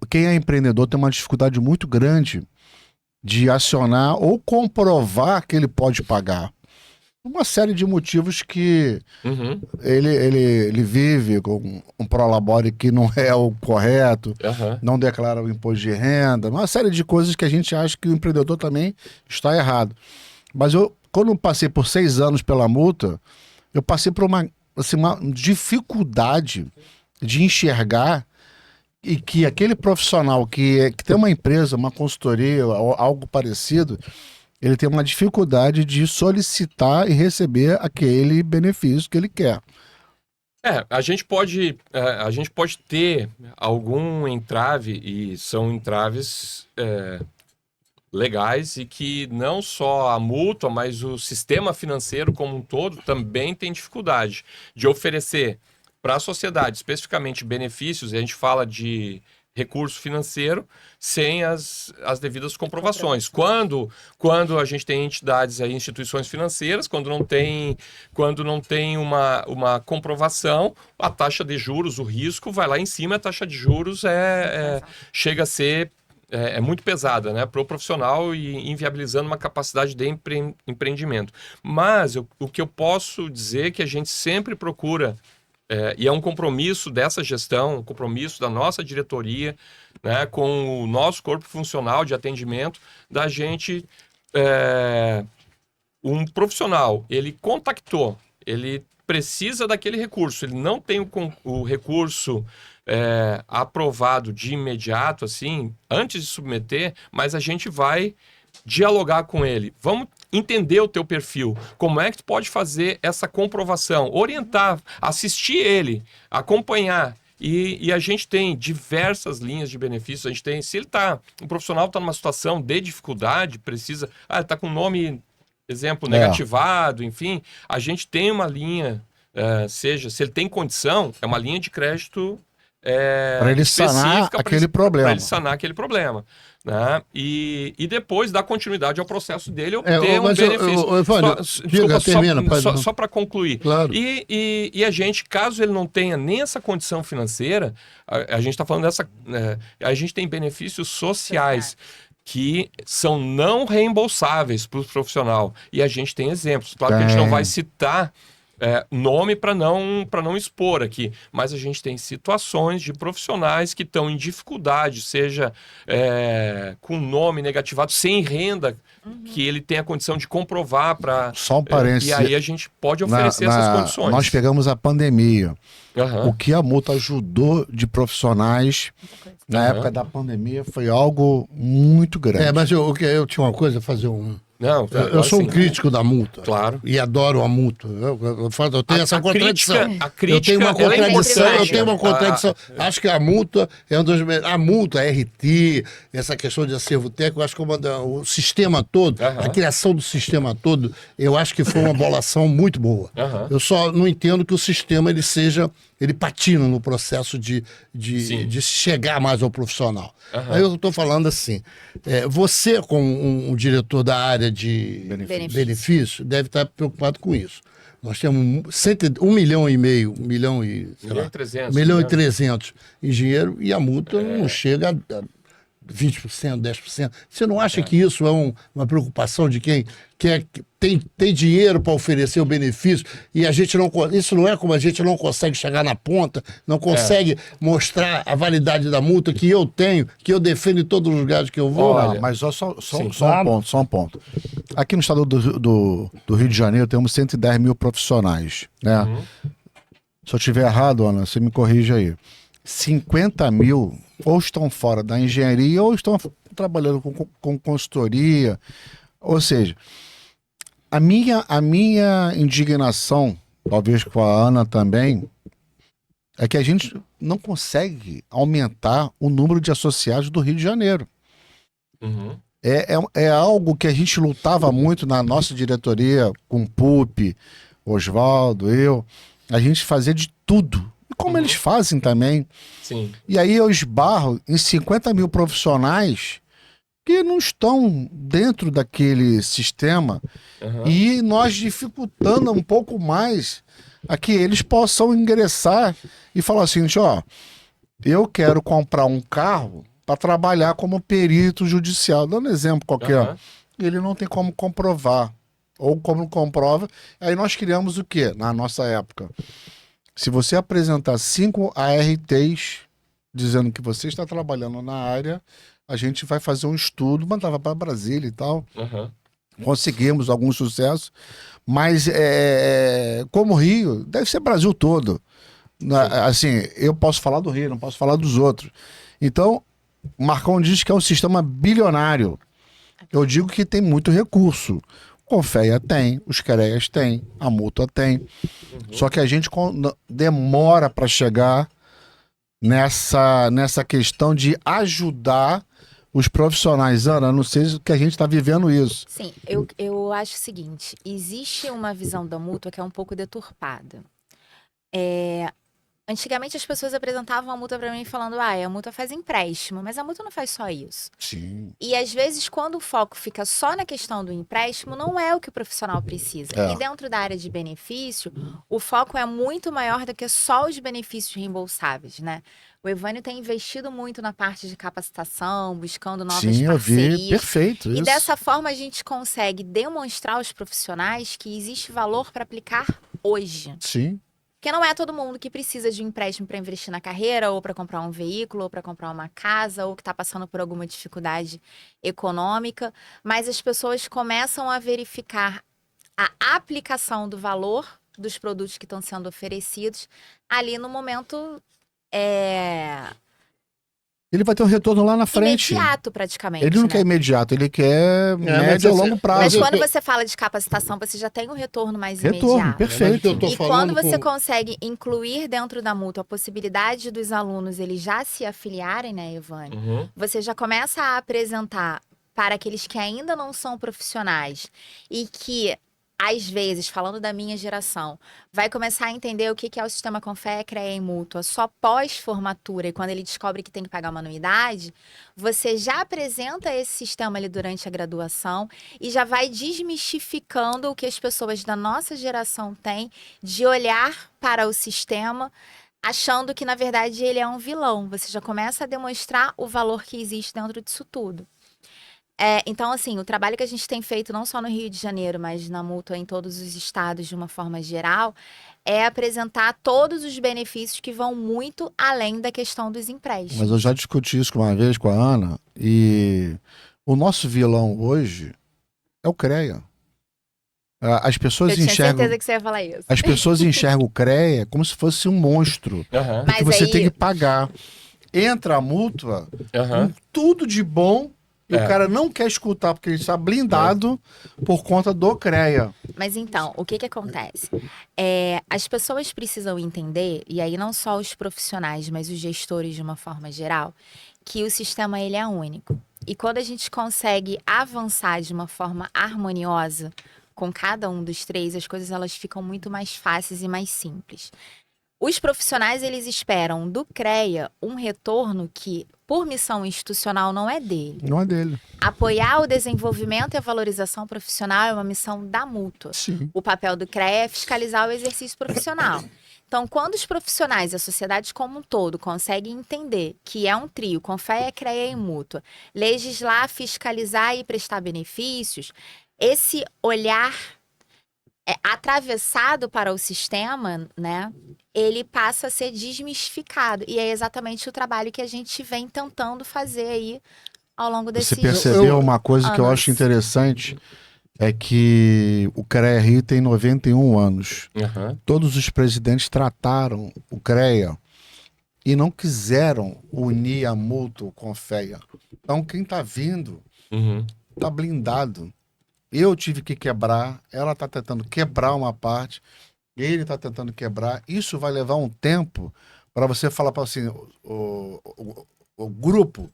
Quem é empreendedor tem uma dificuldade muito grande de acionar ou comprovar que ele pode pagar. Uma série de motivos que ele vive com um prolabore que não é o correto, não declara o imposto de renda, uma série de coisas que a gente acha que o empreendedor também está errado. Mas quando eu passei por 6 anos pela multa, eu passei por uma dificuldade de enxergar e que aquele profissional que tem uma empresa, uma consultoria, algo parecido, ele tem uma dificuldade de solicitar e receber aquele benefício que ele quer. A gente pode ter algum entrave, e são entraves legais e que não só a mútua, mas o sistema financeiro como um todo também tem dificuldade de oferecer para a sociedade, especificamente benefícios, e a gente fala de recurso financeiro sem as devidas comprovações. Quando a gente tem entidades aí, instituições financeiras, quando não tem uma comprovação, a taxa de juros, o risco vai lá em cima, a taxa de juros chega a ser muito pesada, né, para o profissional e inviabilizando uma capacidade de empreendimento. Mas o que eu posso dizer é que a gente sempre procura e é um compromisso dessa gestão, um compromisso da nossa diretoria, né, com o nosso corpo funcional de atendimento, da gente, um profissional, ele contactou, ele precisa daquele recurso, ele não tem o recurso aprovado de imediato, assim, antes de submeter, mas a gente vai dialogar com ele. Vamos entender o teu perfil. Como é que tu pode fazer essa comprovação? Orientar, assistir ele, acompanhar. E a gente tem diversas linhas de benefícios. A gente tem, se um profissional está numa situação de dificuldade, precisa... ele está com o nome, exemplo, negativado, enfim. A gente tem uma linha, se ele tem condição, é uma linha de crédito para ele sanar aquele problema. Para ele sanar aquele problema. Né? E depois dar continuidade ao processo dele, obter um benefício. Só para concluir. Claro. E a gente, caso ele não tenha nem essa condição financeira, a gente está falando a gente tem benefícios sociais que são não reembolsáveis para o profissional. E a gente tem exemplos. Claro que a gente não vai citar nome para não expor aqui, mas a gente tem situações de profissionais que estão em dificuldade, seja com nome negativado, sem renda, que ele tem a condição de comprovar para... Só um parênteses. E aí a gente pode oferecer essas condições. Nós pegamos a pandemia. O que a multa ajudou de profissionais na época da pandemia foi algo muito grande. Mas eu tinha uma coisa a fazer Não, eu sou um crítico da multa. Claro. E adoro a multa. Eu tenho essa contradição. A crítica, eu tenho uma contradição. Eu tenho uma contradição. Acho que a multa é um dos... A multa, a RT, essa questão de acervo técnico, eu acho que o sistema todo, a criação do sistema todo, eu acho que foi uma bolação muito boa. Eu só não entendo que o sistema ele patina no processo de chegar mais ao profissional. Aí eu estou falando assim, você como um diretor da área de benefício deve estar preocupado com isso. Nós temos 1,5 milhão, 1,3 milhão engenheiro e a multa não chega a 20%, 10%. Você não acha que isso é uma preocupação de quem tem dinheiro para oferecer o benefício e a gente não... Isso não é como a gente não consegue chegar na ponta, não consegue mostrar a validade da multa que eu tenho, que eu defendo em todos os lugares que eu vou. Mas só um ponto. Aqui no estado do Rio de Janeiro temos 110 mil profissionais, né? Se eu estiver errado, Ana, você me corrige aí. 50 mil ou estão fora da engenharia ou estão trabalhando com consultoria. Ou seja, a minha indignação, talvez com a Ana também, é que a gente não consegue aumentar o número de associados do Rio de Janeiro. É algo que a gente lutava muito na nossa diretoria, com o Pupi, Oswaldo, eu. A gente fazia de tudo. E como eles fazem também. Sim. E aí eu esbarro em 50 mil profissionais que não estão dentro daquele sistema e nós dificultando um pouco mais a que eles possam ingressar e falar assim, eu quero comprar um carro para trabalhar como perito judicial. Dando um exemplo qualquer. Ele não tem como comprovar. Ou como comprova. Aí nós criamos o quê? Na nossa época. Se você apresentar 5 ARTs dizendo que você está trabalhando na área, a gente vai fazer um estudo, mandava para Brasília e tal. Conseguimos algum sucesso, mas como Rio, deve ser Brasil todo. Assim, eu posso falar do Rio, não posso falar dos outros. Então, o Marcão diz que é um sistema bilionário. Eu digo que tem muito recurso. Confeia tem, os CREAs tem, a multa tem. Só que a gente demora para chegar nessa questão de ajudar os profissionais, Ana, não sei se que a gente está vivendo isso. Sim, eu acho o seguinte, existe uma visão da mútua que é um pouco deturpada. Antigamente as pessoas apresentavam a mútua para mim falando, a mútua faz empréstimo, mas a mútua não faz só isso. Sim. E às vezes quando o foco fica só na questão do empréstimo, não é o que o profissional precisa. E dentro da área de benefício, o foco é muito maior do que só os benefícios reembolsáveis, né? O Evânio tem investido muito na parte de capacitação, buscando novas parcerias. Eu vi, perfeito isso. E dessa forma a gente consegue demonstrar aos profissionais que existe valor para aplicar hoje. Sim. Porque não é todo mundo que precisa de um empréstimo para investir na carreira, ou para comprar um veículo, ou para comprar uma casa, ou que está passando por alguma dificuldade econômica. Mas as pessoas começam a verificar a aplicação do valor dos produtos que estão sendo oferecidos ali no momento Ele vai ter um retorno lá na frente. imediato, praticamente. Ele não quer imediato, ele quer médio a longo prazo. Mas quando você fala de capacitação, você já tem um retorno mais Retorno, imediato. perfeito. E quando você consegue incluir dentro da mútua a possibilidade dos alunos eles já se afiliarem, né, Evânio? Você já começa a apresentar para aqueles que ainda não são profissionais e que, às vezes, falando da minha geração, vai começar a entender o que é o sistema Confea, CREA e Mútua só pós-formatura, e quando ele descobre que tem que pagar uma anuidade, você já apresenta esse sistema ali durante a graduação e já vai desmistificando o que as pessoas da nossa geração têm de olhar para o sistema achando que, na verdade, ele é um vilão. Você já começa a demonstrar o valor que existe dentro disso tudo. Então, assim, o trabalho que a gente tem feito não só no Rio de Janeiro, mas na mútua em todos os estados de uma forma geral, é apresentar todos os benefícios que vão muito além da questão dos empréstimos. Mas eu já discuti isso uma vez com a Ana, e o nosso vilão hoje é o CREA. As pessoas eu tinha enxergam, certeza que você ia falar isso. as pessoas enxergam o CREA como se fosse um monstro, que você tem que pagar. Entra a mútua com tudo de bom, e o cara não quer escutar porque ele está blindado por conta do CREA. Mas então, o que acontece? As pessoas precisam entender, e aí não só os profissionais, mas os gestores de uma forma geral, que o sistema ele é único. E quando a gente consegue avançar de uma forma harmoniosa com cada um dos três, as coisas elas ficam muito mais fáceis e mais simples. Os profissionais, eles esperam do CREA um retorno que, por missão institucional, não é dele. Não é dele. Apoiar o desenvolvimento e a valorização profissional é uma missão da mútua. Sim. O papel do CREA é fiscalizar o exercício profissional. Então, quando os profissionais e a sociedade como um todo conseguem entender que é um trio, Confea, CREA e mútua, legislar, fiscalizar e prestar benefícios, esse olhar atravessado para o sistema, né, ele passa a ser desmistificado. E é exatamente o trabalho que a gente vem tentando fazer aí ao longo desse Você percebeu uma coisa que eu acho interessante? É que o CREA Rio tem 91 anos. Todos os presidentes trataram o CREA e não quiseram unir a mútua com a Confea. Então quem está vindo está blindado. Eu tive que quebrar, ela está tentando quebrar uma parte, ele está tentando quebrar. Isso vai levar um tempo para você falar para assim, o grupo,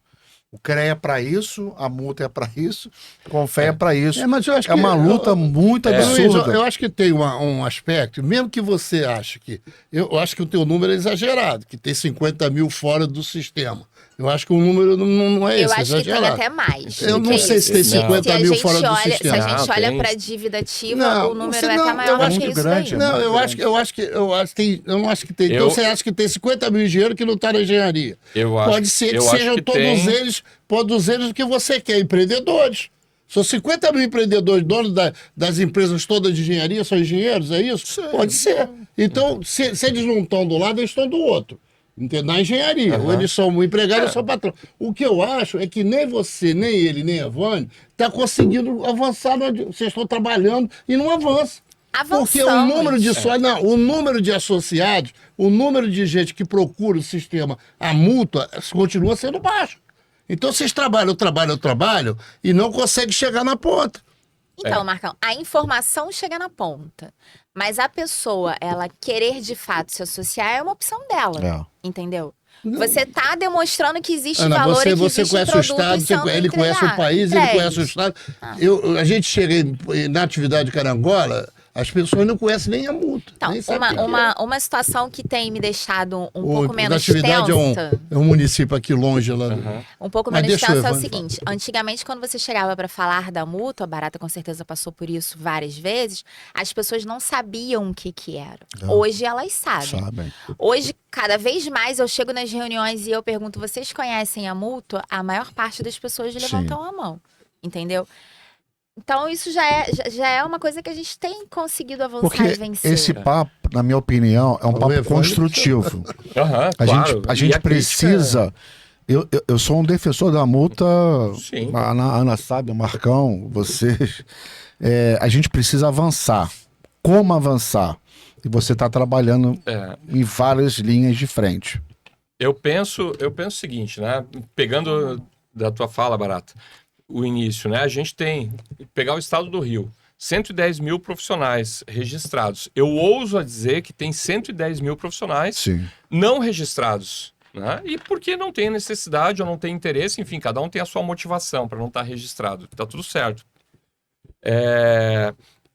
o CREA é para isso, a multa é para isso, a Confea é para isso. Mas eu acho que uma luta muito absurda. Eu acho que tem um aspecto, mesmo que você ache que... Eu acho que o teu número é exagerado, que tem 50 mil fora do sistema. Eu acho que o número não é esse, eu acho exagerado. que tem até mais. Eu não sei se tem 50 mil fora do sistema. Se a gente olha para a dívida ativa, o número é até maior do que isso grande. daí. Não, eu não acho que tem. Então você acha que tem 50 mil de dinheiro que não está na engenharia. Pode ser que sejam todos eles o que você quer, empreendedores. São 50 mil empreendedores, donos das empresas todas de engenharia, são engenheiros, é isso? Sim. Pode ser. Então, se eles não estão do lado, eles estão do outro. Na engenharia. Ou eles são um empregado ou são patrão. O que eu acho é que nem você, nem ele, nem a Evânio está conseguindo avançar. Vocês estão trabalhando e não avança. Porque o número de associados, o número de gente que procura o sistema, a mútua, continua sendo baixo. Então vocês trabalham e não conseguem chegar na ponta. Então, Marcão, a informação chega na ponta, mas a pessoa, ela querer de fato se associar é uma opção dela, entendeu? Você está demonstrando que existe Ana, valor e que você existe conhece o produto Estado, sendo ele conhece o país, ele entregue. conhece o Estado. A gente chega na atividade carangola, as pessoas não conhecem nem a multa. Então, nem sabem o que é. uma situação que tem me deixado um O pouco menos Natividade tensa. é um município aqui longe lá. Um pouco Mas menos deixa o tenso é o Evandro seguinte: antigamente, quando você chegava para falar da multa, a Barata com certeza passou por isso várias vezes, as pessoas não sabiam o que era. Hoje elas sabem. Hoje, cada vez mais, eu chego nas reuniões e eu pergunto: vocês conhecem a multa? A maior parte das pessoas levantam a mão. Entendeu? Então, isso já é uma coisa que a gente tem conseguido avançar Porque e vencer. esse papo, na minha opinião, é um papo construtivo. A gente precisa... Eu sou um defensor da multa. Sim. A Ana sabe, o Marcão, vocês. A gente precisa avançar. Como avançar? E você está trabalhando em várias linhas de frente. Eu penso o seguinte, né? Pegando da tua fala, Barata, o início, né? A gente tem, pegar o estado do Rio, 110 mil profissionais registrados. Eu ouso a dizer que tem 110 mil profissionais não registrados. Né? E porque não tem necessidade ou não tem interesse, enfim, cada um tem a sua motivação para não estar registrado. Tá tudo certo.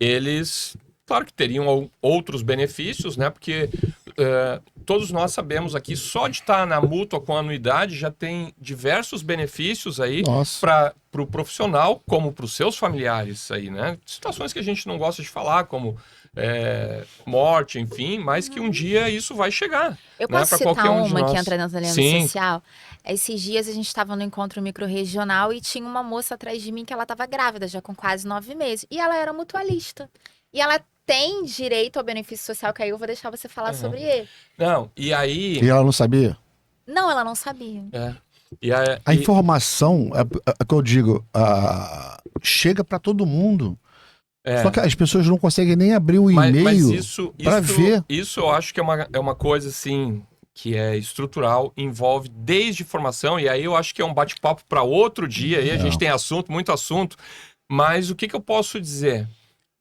Eles, claro que teriam outros benefícios, né? Porque todos nós sabemos aqui, só de estar na mútua com anuidade já tem diversos benefícios aí para o profissional, como para os seus familiares aí, né? Situações que a gente não gosta de falar, como morte, enfim, mas que um dia isso vai chegar. Eu posso citar uma que entra dentro da linha social? Esses dias a gente estava no encontro microrregional e tinha uma moça atrás de mim que ela estava grávida, já com quase 9 meses. E ela era mutualista. E ela tem direito ao benefício social, que aí eu vou deixar você falar sobre ele. Não, e aí... E ela não sabia? Não, ela não sabia. A informação, é que eu digo, chega para todo mundo. Só que as pessoas não conseguem nem abrir o e-mail para ver. Isso eu acho que é uma coisa, assim, que é estrutural, envolve desde formação, e aí eu acho que é um bate-papo para outro dia, aí a gente tem muito assunto, mas o que eu posso dizer?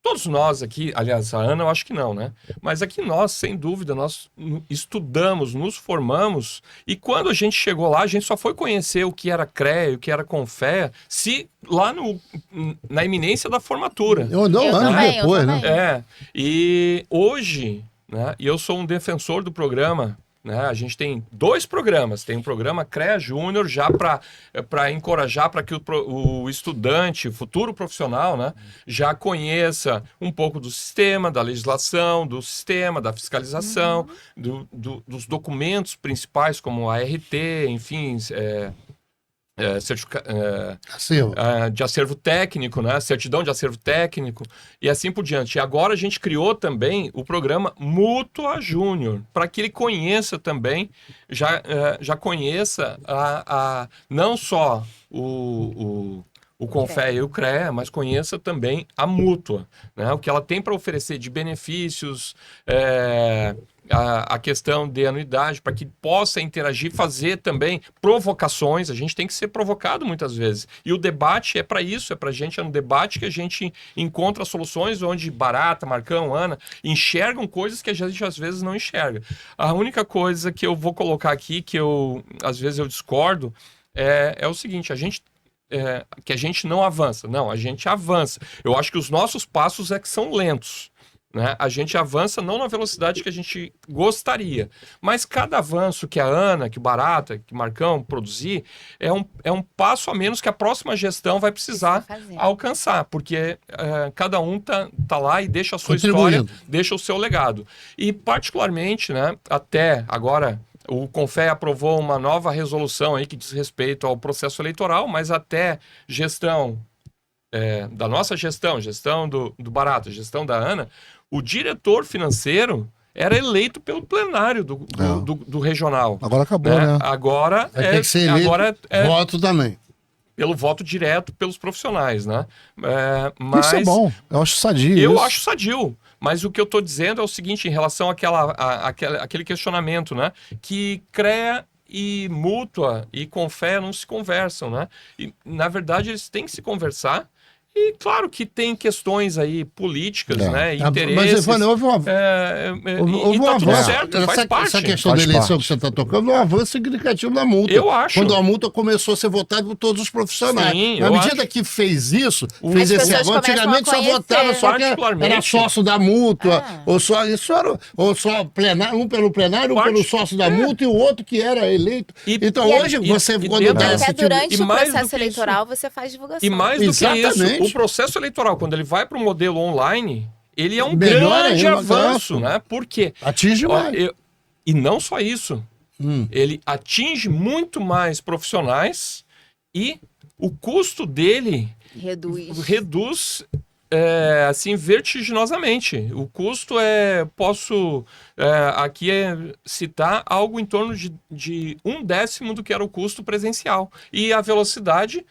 Todos nós aqui, aliás, a Ana eu acho que não, né? Mas aqui nós, sem dúvida, nós estudamos, nos formamos, e quando a gente chegou lá, a gente só foi conhecer o que era CREA, o que era CONFEA, lá na iminência da formatura. Eu depois, né? E hoje, né, e eu sou um defensor do programa, né? A gente tem 2 programas. Tem um programa CREA Júnior já para encorajar para que o estudante, futuro profissional, né, já conheça um pouco do sistema, da legislação, do sistema, da fiscalização, dos documentos principais como a RT, enfim... de acervo técnico, né? Certidão de acervo técnico e assim por diante. E agora a gente criou também o programa Mútua Júnior, para que ele conheça também, já conheça não só o CONFEA e o CREA, mas conheça também a mútua, né? O que ela tem para oferecer de benefícios, a questão de anuidade, para que possa interagir, fazer também provocações. A gente tem que ser provocado muitas vezes. E o debate é para isso, é no debate que a gente encontra soluções onde Barata, Marcão, Ana enxergam coisas que a gente às vezes não enxerga. A única coisa que eu vou colocar aqui, que às vezes eu discordo, é o seguinte: que a gente não avança. Não, a gente avança. Eu acho que os nossos passos que são lentos. Né? A gente avança não na velocidade que a gente gostaria, mas cada avanço que a Ana, que o Barata, que o Marcão produzir, é um passo a menos que a próxima gestão vai precisar alcançar, porque cada um tá lá e deixa a sua história, deixa o seu legado. E particularmente, né, até agora... O CONFEA aprovou uma nova resolução aí que diz respeito ao processo eleitoral, mas até gestão da nossa gestão do Barata, gestão da Ana, o diretor financeiro era eleito pelo plenário do regional. Agora acabou, né? Agora vai ter que ser eleito, voto também. Pelo voto direto pelos profissionais, né? Mas isso é bom, eu acho sadio. Eu acho sadio. Mas o que eu estou dizendo é o seguinte, em relação àquele questionamento, né? Que CREA e mútua e CONFEA não se conversam, né? E, na verdade, eles têm que se conversar E claro que tem questões aí políticas, né? Mas, Interesses. Evandro, houve uma... E tá tudo certo, faz parte. Essa questão da eleição que você está tocando é um avanço significativo na multa. Eu acho. Quando a multa começou a ser votada por todos os profissionais. Sim, Na medida que fez isso, fez As esse pessoas avanço, antigamente só começam a votava só que particularmente. era sócio da multa, ou só plenário, um pelo plenário, um pelo sócio da multa e o outro que era eleito. Então hoje você, quando dá esse Até tipo... durante e o mais processo do que eleitoral você faz divulgação. E mais do que Exatamente. isso, o processo eleitoral, quando ele vai para o modelo online, ele é um Melhor grande ainda, avanço, né? Por quê? Atinge mais. E não só isso. Ele atinge muito mais profissionais e o custo dele reduz assim, vertiginosamente. O custo posso aqui citar algo em torno de 1/10 do que era o custo presencial. E a velocidade,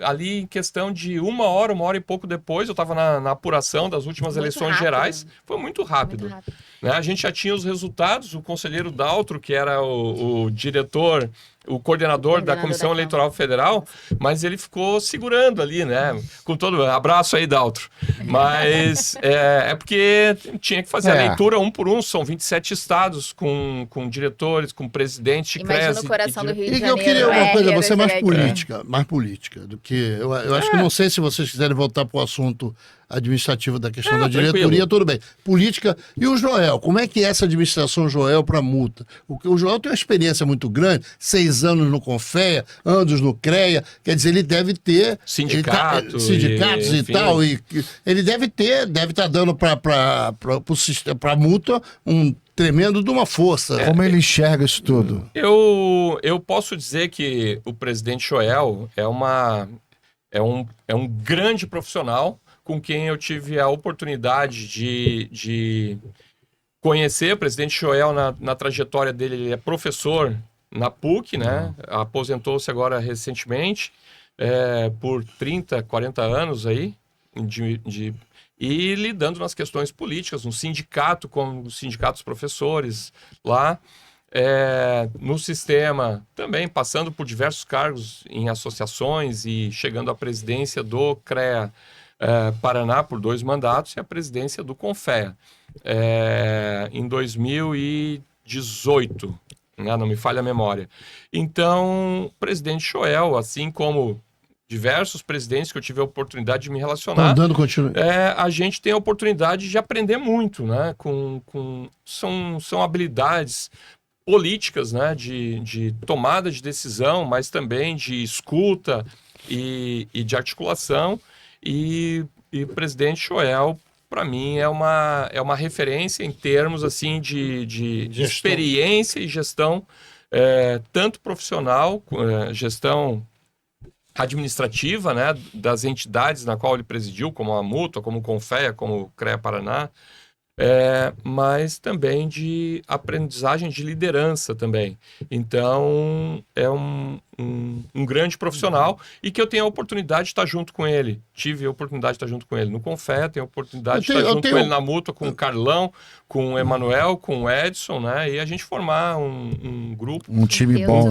ali em questão de 1 hora e pouco depois, eu estava na apuração das últimas Muito eleições rápido. gerais, foi muito rápido. Né? A gente já tinha os resultados, o conselheiro Daltro, que era o diretor, o coordenador da Comissão Eleitoral Federal, mas ele ficou segurando ali, né? Com todo... Abraço aí, Daltro. Mas é porque tinha que fazer a leitura um por um, são 27 estados com diretores, com presidente de Imagina CRES. o coração do Rio de E Janeiro. eu queria uma coisa, você é mais política. política do que... Eu acho que não sei se vocês quiserem voltar para o assunto administrativo da questão da diretoria, tranquilo. tudo bem. Política. E o Joel, como é que é essa administração Joel para multa? O Joel tem uma experiência muito grande, 6 anos no Confea, anos no CREA, quer dizer, ele deve ter... Sindicatos e tal, e ele deve estar dando para a multa um tremendo de uma força. Como ele enxerga isso tudo? Eu posso dizer que o presidente Joel é um grande profissional com quem eu tive a oportunidade de conhecer. O presidente Joel, na trajetória dele, ele é professor na PUC, né? Aposentou-se agora recentemente, por 30, 40 anos aí, e lidando nas questões políticas, no sindicato, com os sindicatos professores lá, no sistema também, passando por diversos cargos em associações e chegando à presidência do CREA Paraná por 2 mandatos e a presidência do Confea em 2018, né? Não me falha a memória. Então, o presidente Joel, assim como diversos presidentes que eu tive a oportunidade de me relacionar, a gente tem a oportunidade de aprender muito, né? São habilidades políticas, né? De tomada de decisão, mas também de escuta e de articulação. E o presidente Joel, para mim, é uma referência em termos assim de experiência e gestão, tanto profissional, gestão administrativa, né, das entidades na qual ele presidiu, como a Mútua, como o Confea, como o CREA Paraná, mas também de aprendizagem de liderança também. Então, é um grande profissional e que eu tenho a oportunidade de estar junto com ele. Tive a oportunidade de estar junto com ele no Confea, tenho a oportunidade de estar junto com ele na Mútua, com o Carlão, com o Emanuel, com o Edson, né? E a gente formar um grupo. Um time bom.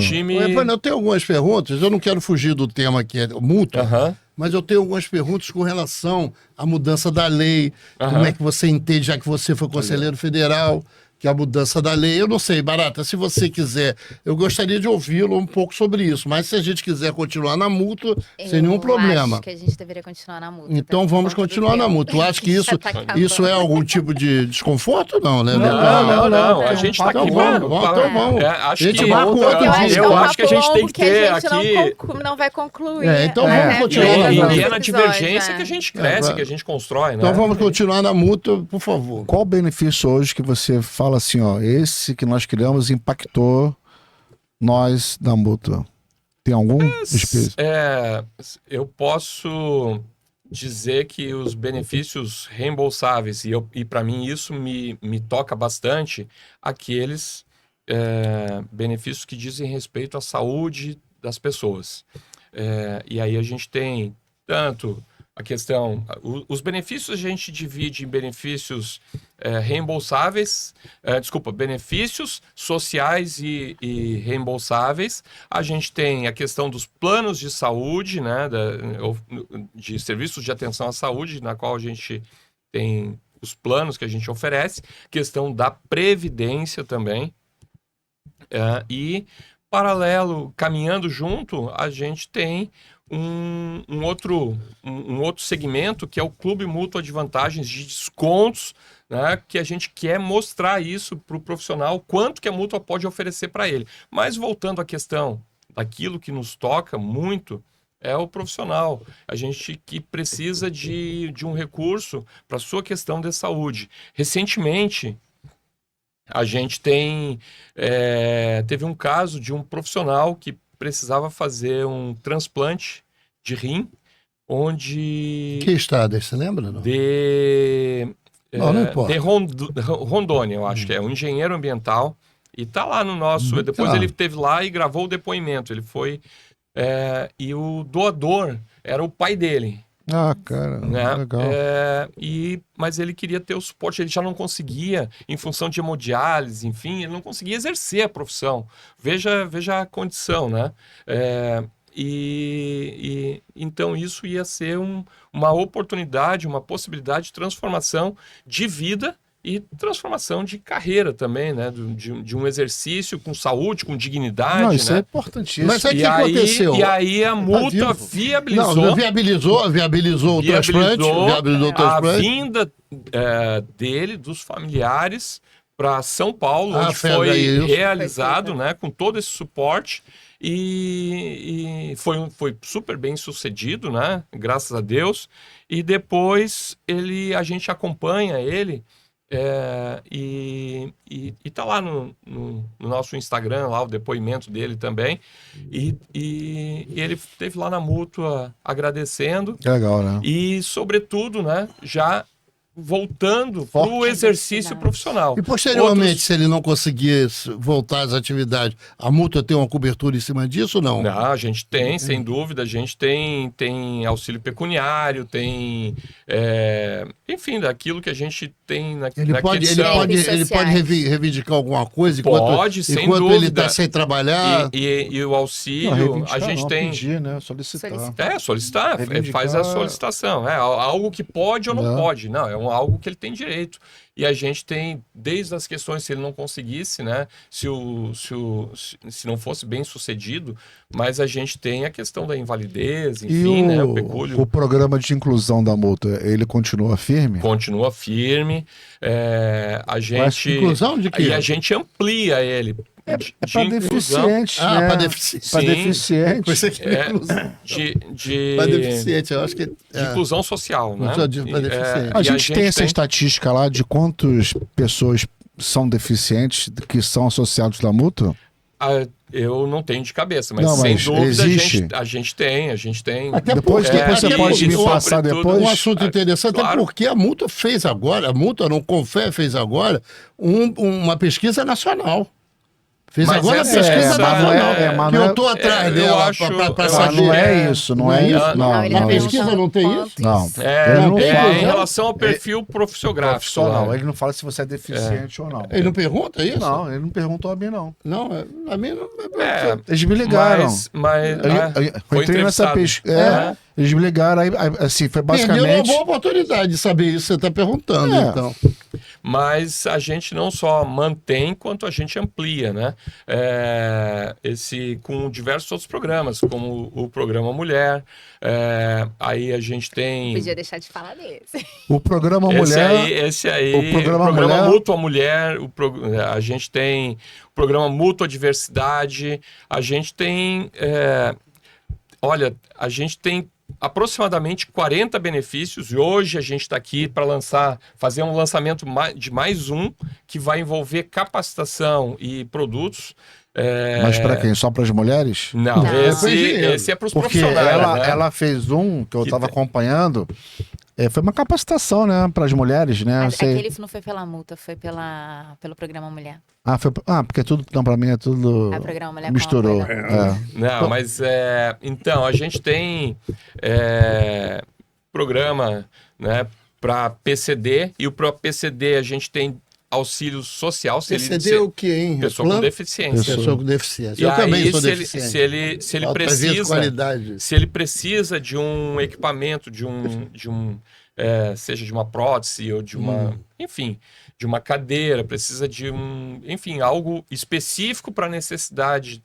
Eu tenho algumas perguntas, eu não quero fugir do tema que é Mútua, mas eu tenho algumas perguntas com relação à mudança da lei, como é que você entende, já que você foi conselheiro federal, que é a mudança da lei. Eu não sei, Barata, se você quiser, eu gostaria de ouvi-lo um pouco sobre isso, mas se a gente quiser continuar na Mútua, sem nenhum problema. Acho que a gente deveria continuar na Mútua. Então vamos continuar na Mútua. Eu acho que isso é algum tipo de desconforto, não, né? Não. A gente está aqui. Então vamos. Eu acho que a gente tem que ter aqui... Não vai concluir. Então vamos continuar. E é na divergência que a gente cresce, que a gente constrói, né? Então vamos continuar na Mútua, por favor. Qual o benefício hoje que você fala assim, ó, esse que nós criamos impactou nós da Mútua? Tem algum espírito? Eu posso dizer que os benefícios reembolsáveis, e para mim isso me toca bastante, aqueles benefícios que dizem respeito à saúde das pessoas. E aí a gente tem tanto a questão... Os benefícios a gente divide em benefícios reembolsáveis, benefícios sociais e reembolsáveis. A gente tem a questão dos planos de saúde, né, de serviços de atenção à saúde, na qual a gente tem os planos que a gente oferece, questão da previdência também. E, paralelo, caminhando junto, a gente tem um outro segmento, que é o Clube Mútuo de Vantagens de Descontos, né, que a gente quer mostrar isso para o profissional, quanto que a mútua pode oferecer para ele. Mas voltando à questão daquilo que nos toca muito, é o profissional. A gente que precisa de um recurso para a sua questão de saúde. Recentemente, a gente teve um caso de um profissional que precisava fazer um transplante de rim, onde... Que estado, você lembra? Não? Não importa. De Rondônia, eu acho que é, um engenheiro ambiental, e tá lá no nosso... Depois ele esteve lá e gravou o depoimento, ele foi... e o doador era o pai dele. Ah, cara, né? legal. Mas ele queria ter o suporte, ele já não conseguia, em função de hemodiálise, enfim, ele não conseguia exercer a profissão. Veja a condição, né? Então isso ia ser uma oportunidade, uma possibilidade de transformação de vida e transformação de carreira também, né? De um exercício com saúde, com dignidade. Não, isso né? é importantíssimo. Mas aí o que aconteceu? E aí a multa viabilizou. Não, viabilizou o transplante. Viabilizou o transplante. A vinda dele, dos familiares, para São Paulo, onde foi realizado, né? Com todo esse suporte. E foi super bem sucedido, né? Graças a Deus. E depois a gente acompanha ele. E tá lá no nosso Instagram, lá o depoimento dele também, e ele esteve lá na mútua agradecendo. Legal, né? E sobretudo, né, já voltando para o exercício profissional. E posteriormente, se ele não conseguir voltar às atividades, a mútua tem uma cobertura em cima disso ou não? Não, a gente tem, sem dúvida, a gente tem auxílio pecuniário, tem, enfim, daquilo que a gente tem Ele pode reivindicar alguma coisa pode, sem enquanto dúvida. ele está sem trabalhar. E o auxílio, a gente tem... Pedir, né? Solicitar. Solicitar, faz a solicitação. Algo que pode ou não pode. Não, é algo que ele tem direito. E a gente tem, desde as questões, se ele não conseguisse, né? Se não fosse bem sucedido, mas a gente tem a questão da invalidez, enfim, né? O pecúlio. O programa de inclusão da multa, ele continua firme? Continua firme. A gente... Inclusão de quê? E a gente amplia ele. Para deficientes, né? Para deficiente. Para deficiente. Para deficiente, eu acho que... De inclusão social, né? A gente tem essa estatística lá de quantas pessoas são deficientes que são associados da mútua? Eu não tenho de cabeça, mas sem dúvida existe. a gente tem. Até depois você pode me passar depois. Um assunto interessante, claro. Até porque a multa fez agora, fez agora uma pesquisa nacional. Fez mas agora a pesquisa nacional. Que eu estou atrás dela para saber. Não é isso, não é isso. Não, a pesquisa não tem isso? Não. Em relação ao perfil profissional. Ele não fala se você é deficiente ou não. Ele não pergunta isso? Não, ele não perguntou a mim, não. Não, a mim não. Eles me ligaram. Foi entrei nessa pesquisa. Eles me ligaram, assim, foi basicamente... Perdeu uma boa oportunidade de saber isso que você está perguntando, então. Mas a gente não só mantém, quanto a gente amplia, né? Com diversos outros programas, como o Programa Mulher. Aí a gente tem... Podia deixar de falar desse. O Programa Mulher... Esse aí, o Programa Mútua Mulher, a gente tem o Programa Mútua Diversidade, a gente tem... a gente tem aproximadamente 40 benefícios e hoje a gente está aqui para fazer um lançamento de mais um que vai envolver capacitação e produtos. Mas para quem? Só para as mulheres? Não, esse é para os profissionais. Porque ela fez um que eu estava acompanhando. Foi uma capacitação, né, para as mulheres, né? Mas aquele não foi pela multa, foi pelo Programa Mulher. Porque tudo, não, para mim é tudo Programa Mulher misturou. Não, mas então, a gente tem programa, né, para PCD, e o próprio PCD a gente tem auxílio social. PCD é o que, hein? Pessoa com deficiência. Pessoa com deficiência. E Eu aí, também sou deficiente. Se ele precisa de um equipamento, seja de uma prótese ou de uma, enfim, de uma cadeira, precisa de algo específico para a necessidade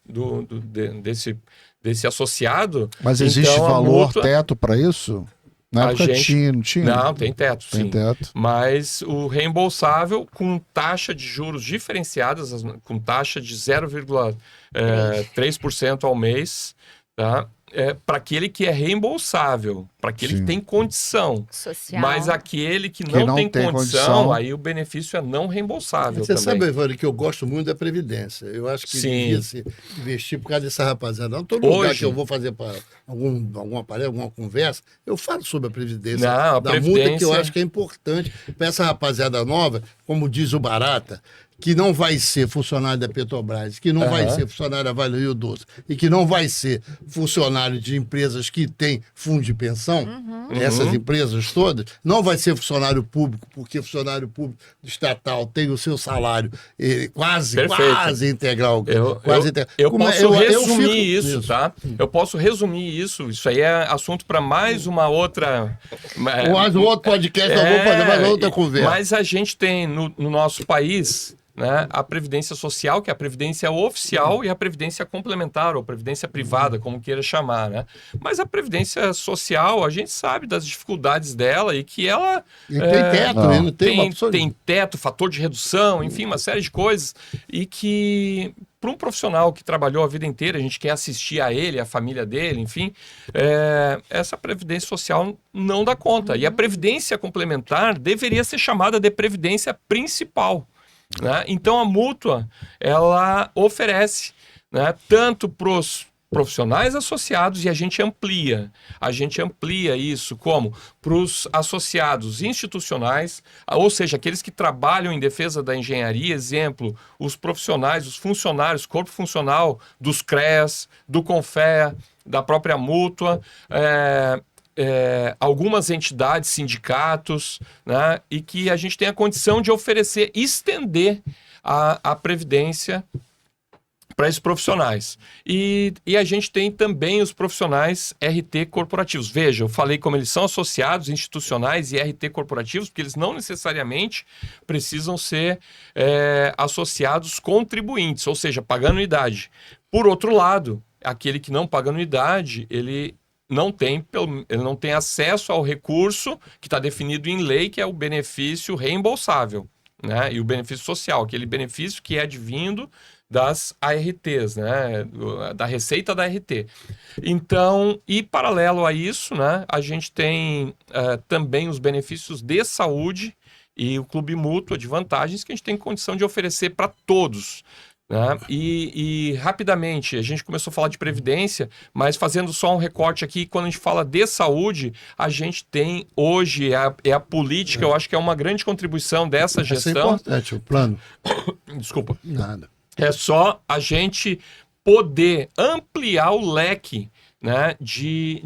desse associado. Mas existe então, valor, teto para isso? Na época não tinha? Não, tem teto, tem sim. Teto. Mas o reembolsável com taxa de juros diferenciadas, com taxa de 0,3% ao mês, tá? Para aquele que é reembolsável, para aquele que tem condição. Social. Mas aquele que não tem condição, aí o benefício é não reembolsável. Você também. sabe, Evandro, que eu gosto muito da Previdência. Eu acho que devia se investir por causa dessa rapaziada. Não, todo lugar que eu vou fazer para algum aparelho, alguma conversa, eu falo sobre a Previdência. Multa, que eu acho que é importante para essa rapaziada nova, como diz o Barata, que não vai ser funcionário da Petrobras, que não vai ser funcionário da Vale do Rio Doce e que não vai ser funcionário de empresas que têm fundo de pensão, essas empresas todas, não vai ser funcionário público, porque funcionário público estatal tem o seu salário quase integral. Eu posso resumir isso, tá? Eu posso resumir isso. Isso aí é assunto para mais uma outra... Mais um outro podcast, eu vou fazer mais outra conversa. Mas a gente tem no nosso país... né, a Previdência Social, que é a Previdência oficial, e a Previdência Complementar, ou Previdência Privada, como queira chamar, né? Mas a Previdência Social, a gente sabe das dificuldades dela e que ela... tem teto, fator de redução, enfim, uma série de coisas, e que... para um profissional que trabalhou a vida inteira, a gente quer assistir a ele, a família dele, enfim, essa Previdência Social não dá conta. E a Previdência Complementar deveria ser chamada de Previdência Principal. Né? Então a mútua ela oferece, né, tanto para os profissionais associados, e a gente amplia isso como para os associados institucionais, ou seja, aqueles que trabalham em defesa da engenharia, exemplo, os profissionais, os funcionários, corpo funcional dos CREAS, do CONFEA, da própria mútua, algumas entidades, sindicatos, né, e que a gente tem a condição de oferecer, estender a previdência para esses profissionais. E a gente tem também os profissionais RT corporativos. Veja, eu falei como eles são associados institucionais e RT corporativos, porque eles não necessariamente precisam ser associados contribuintes, ou seja, pagando anuidade. Por outro lado, aquele que não paga anuidade, ele não tem acesso ao recurso que está definido em lei, que é o benefício reembolsável, né? E o benefício social, aquele benefício que é advindo das ARTs, né? Da receita da ART. Então, e paralelo a isso, né, a gente tem também os benefícios de saúde e o Clube Mútua de vantagens que a gente tem condição de oferecer para todos. Né? E rapidamente, a gente começou a falar de previdência, mas fazendo só um recorte aqui, quando a gente fala de saúde, a gente tem hoje, a política, eu acho que é uma grande contribuição dessa gestão. É importante, o plano. Desculpa. Nada. É só a gente poder ampliar o leque, né, de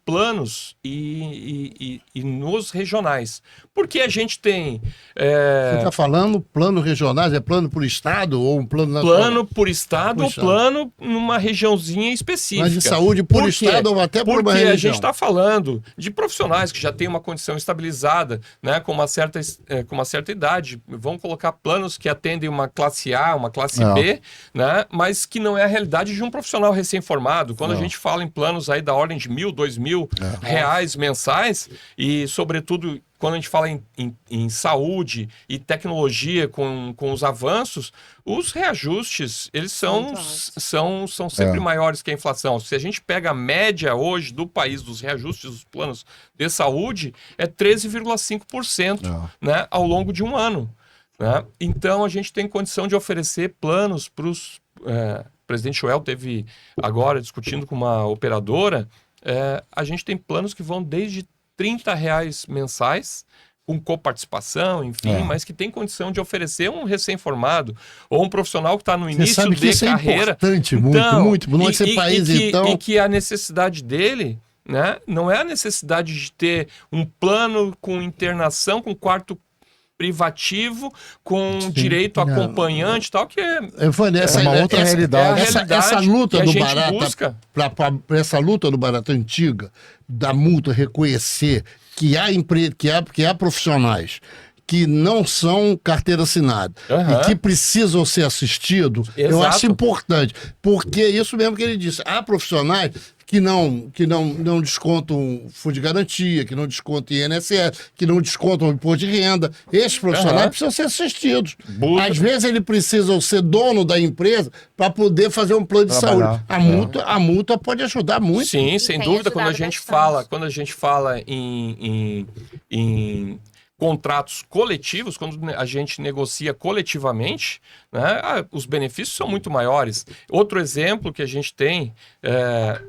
planos e nos regionais. Porque a gente tem... Você está falando plano regionais, é plano por estado ou um plano nacional? Plano por estado ou plano numa regiãozinha específica. Mas de saúde por estado ou até por uma região? Porque a gente está falando de profissionais que já têm uma condição estabilizada, né, com uma certa idade. Vamos colocar planos que atendem uma classe A, uma classe B, né, mas que não é a realidade de um profissional recém-formado. Quando a gente fala em planos aí da ordem de R$1.000, R$2.000 reais mensais, e sobretudo quando a gente fala em saúde e tecnologia com os avanços, os reajustes, eles são sempre maiores que a inflação. Se a gente pega a média hoje do país dos reajustes dos planos de saúde, é 13,5%, né, ao longo de um ano. Né? Então a gente tem condição de oferecer planos para os... O presidente Joel teve agora discutindo com uma operadora, a gente tem planos que vão desde R$30 mensais, com coparticipação, enfim, mas que tem condição de oferecer um recém-formado ou um profissional que está no início de carreira. É importante, muito, muito. No nosso país, então... E que a necessidade dele né? Não é a necessidade de ter um plano com internação, com quarto privativo, com direito a acompanhante e tal, que é uma outra realidade. Essa luta que a do gente Barata, busca. essa luta do Barata antiga, da multa reconhecer que há profissionais que não são carteira assinada e que precisam ser assistidos, eu Exato. acho importante, porque é isso mesmo que ele disse. Há profissionais que não descontam fundo de garantia, que não descontam INSS, que não descontam imposto de renda. Esses profissionais precisam ser assistidos. Às vezes eles precisam ser dono da empresa para poder fazer um plano de saúde. A multa pode ajudar muito. Sim, sem dúvida. Quando a gente fala em contratos coletivos, quando a gente negocia coletivamente, né, os benefícios são muito maiores. Outro exemplo que a gente tem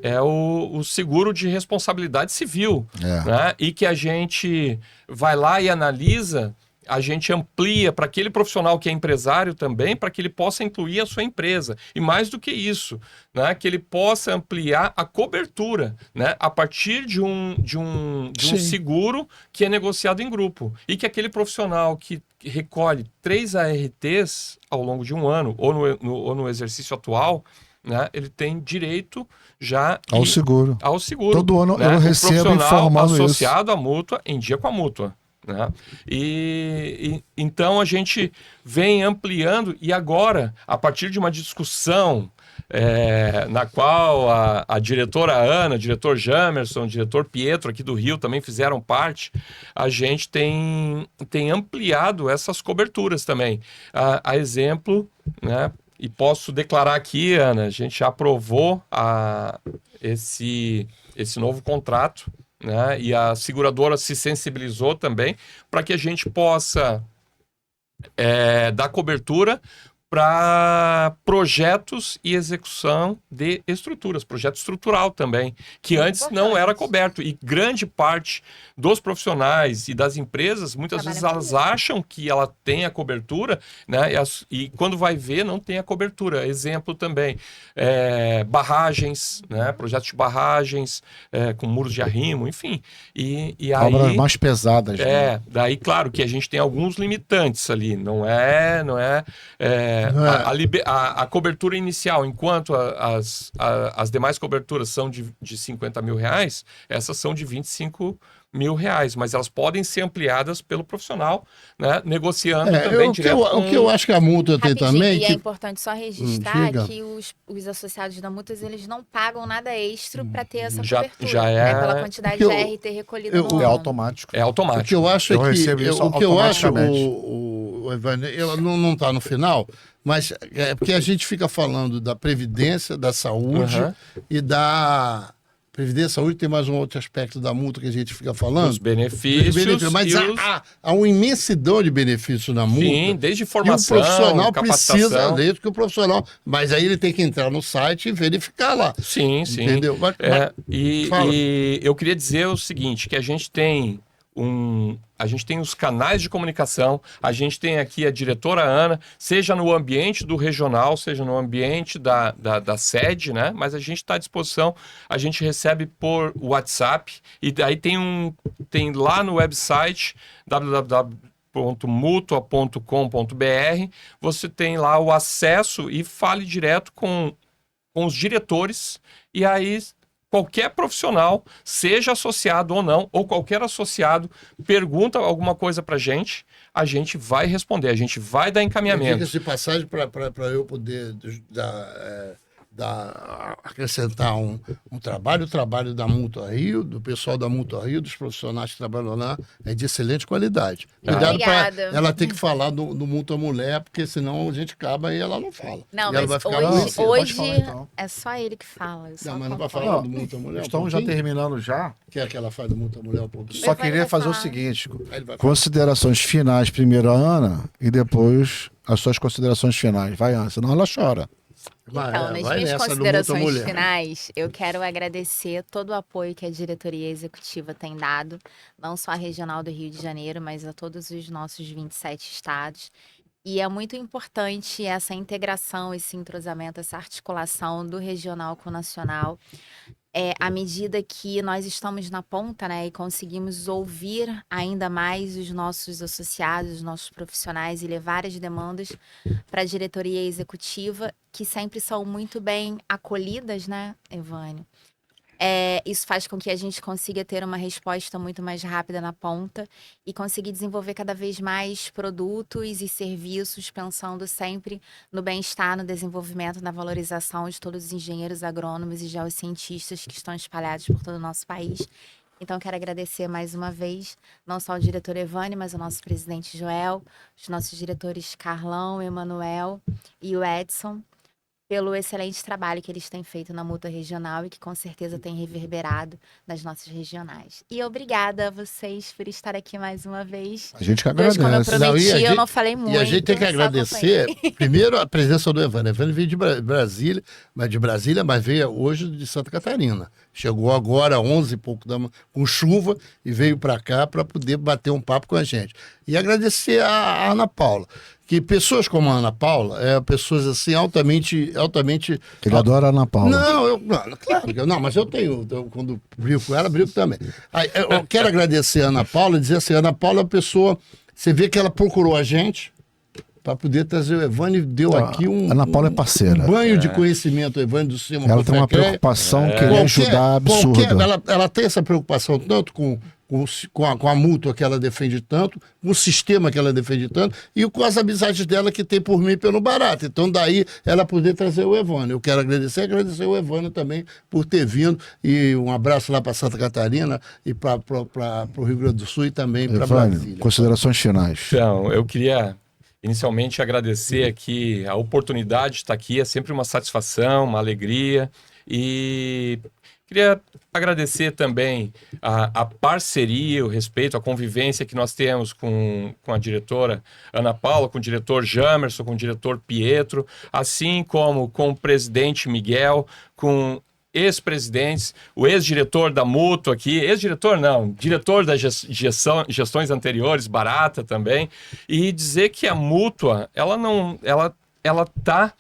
é o seguro de responsabilidade civil, né, e que a gente vai lá e analisa, a gente amplia para aquele profissional que é empresário também, para que ele possa incluir a sua empresa. E mais do que isso, né, que ele possa ampliar a cobertura, né, a partir de um seguro que é negociado em grupo. E que aquele profissional que recolhe 3 ARTs ao longo de um ano, ou no exercício atual, né, ele tem direito já ao seguro. Todo ano, né, eu recebo informando isso. Associado à mútua, em dia com a mútua. Né? Então a gente vem ampliando, e agora, a partir de uma discussão na qual a diretora Ana, o diretor Jamerson, o diretor Pietro aqui do Rio também fizeram parte, a gente tem ampliado essas coberturas também. A exemplo, né, e posso declarar aqui, Ana, a gente já aprovou esse novo contrato, né? E a seguradora se sensibilizou também para que a gente possa dar cobertura para projetos e execução de estruturas, projeto estrutural também, que antes não era coberto. E grande parte dos profissionais e das empresas, muitas vezes elas acham que ela tem a cobertura, né? E quando vai ver, não tem a cobertura. Exemplo também, barragens, né? Projetos de barragens, com muros de arrimo, enfim. E aí, obras mais pesadas. Né? Daí, claro, que a gente tem alguns limitantes ali, não é a cobertura inicial, enquanto as demais coberturas são de 50 mil reais, essas são de 25 mil reais, mas elas podem ser ampliadas pelo profissional, né, negociando também direto o que eu acho que a multa tem também... E é importante só registrar que os associados da multas, eles não pagam nada extra para ter essa cobertura. Já pela quantidade de ART recolhida no ano. É automático. É automático. O que eu acho o Evandro, não está no final, mas é porque a gente fica falando da Previdência, da Saúde e da... Previdência e Saúde tem mais um outro aspecto da multa que a gente fica falando. Os benefícios. Mas há uma imensidão de benefícios na multa. Sim, desde formação, e o profissional precisa, desde que o profissional... Mas aí ele tem que entrar no site e verificar lá. Sim. Entendeu? E eu queria dizer o seguinte, que a gente tem os canais de comunicação, a gente tem aqui a diretora Ana, seja no ambiente do regional, seja no ambiente da sede, né? Mas a gente está à disposição, a gente recebe por WhatsApp, e daí tem lá no website www.mutua.com.br, você tem lá o acesso e fale direto com os diretores, e aí... Qualquer profissional, seja associado ou não, ou qualquer associado, pergunta alguma coisa para a gente vai responder, a gente vai dar encaminhamento. Dicas de passagem para eu poder acrescentar um trabalho. O trabalho da Mútua Rio, do pessoal da Mútua Rio, dos profissionais que trabalham lá, é de excelente qualidade. Cuidado para ela ter que falar do Mútua Mulher, porque senão a gente acaba e ela não fala. Não, mas vai ficar hoje falar, então. É só ele que fala. Não, mas não vai falar do Mútua Mulher. Estamos já terminando já. Quer que ela fale do Mútua Mulher um pouquinho? Só queria fazer o seguinte, considerações finais primeiro a Ana e depois as suas considerações finais. Vai, Ana, senão ela chora. Então, nas minhas considerações finais, eu quero agradecer todo o apoio que a diretoria executiva tem dado, não só a regional do Rio de Janeiro, mas a todos os nossos 27 estados. E é muito importante essa integração, esse entrosamento, essa articulação do regional com o nacional. À medida que nós estamos na ponta, né, e conseguimos ouvir ainda mais os nossos associados, os nossos profissionais e levar as demandas para a diretoria executiva, que sempre são muito bem acolhidas, né, Evânio? Isso faz com que a gente consiga ter uma resposta muito mais rápida na ponta e conseguir desenvolver cada vez mais produtos e serviços, pensando sempre no bem-estar, no desenvolvimento, na valorização de todos os engenheiros agrônomos e geocientistas que estão espalhados por todo o nosso país. Então, quero agradecer mais uma vez, não só o diretor Evânio, mas o nosso presidente Joel, os nossos diretores Carlão, Emanuel e o Edson, pelo excelente trabalho que eles têm feito na Mútua Regional e que com certeza tem reverberado nas nossas regionais. E obrigada a vocês por estar aqui mais uma vez. A gente que Hoje, como eu agradece. prometi, eu não falei muito. E a gente tem que só agradecer, acompanhei. primeiro, a presença do Evânio. Evânio veio de Brasília, mas veio hoje de Santa Catarina. Chegou agora, 11 e pouco da manhã, com chuva, e veio para cá para poder bater um papo com a gente. E agradecer a Ana Paula, que pessoas como a Ana Paula, pessoas assim altamente... Ele adora a Ana Paula. Não, claro que não, mas quando brigo com ela, brigo também. Aí, eu quero agradecer a Ana Paula e dizer assim, a Ana Paula é uma pessoa, você vê que ela procurou a gente para poder trazer o Evânio, deu aqui A Ana Paula é parceira. um banho de conhecimento, o Evânio do Cima. Ela tem uma preocupação, querer ajudar absurda. Ela tem essa preocupação tanto com a mútua que ela defende tanto, com o sistema que ela defende tanto, e com as amizades dela que tem por mim e pelo Barato. Então, daí, ela poder trazer o Evânio. Eu quero agradecer o Evânio também por ter vindo, e um abraço lá para Santa Catarina e para o Rio Grande do Sul e também para Brasília. Considerações finais. Então, eu queria inicialmente agradecer aqui a oportunidade de estar aqui, é sempre uma satisfação, uma alegria, e queria agradecer também a parceria, o respeito, a convivência que nós temos com a diretora Ana Paula, com o diretor Jamerson, com o diretor Pietro, assim como com o presidente Miguel, com ex-presidentes, o ex-diretor da Mútua aqui, ex-diretor não, diretor das gestões anteriores, Barata também, e dizer que a Mútua, ela está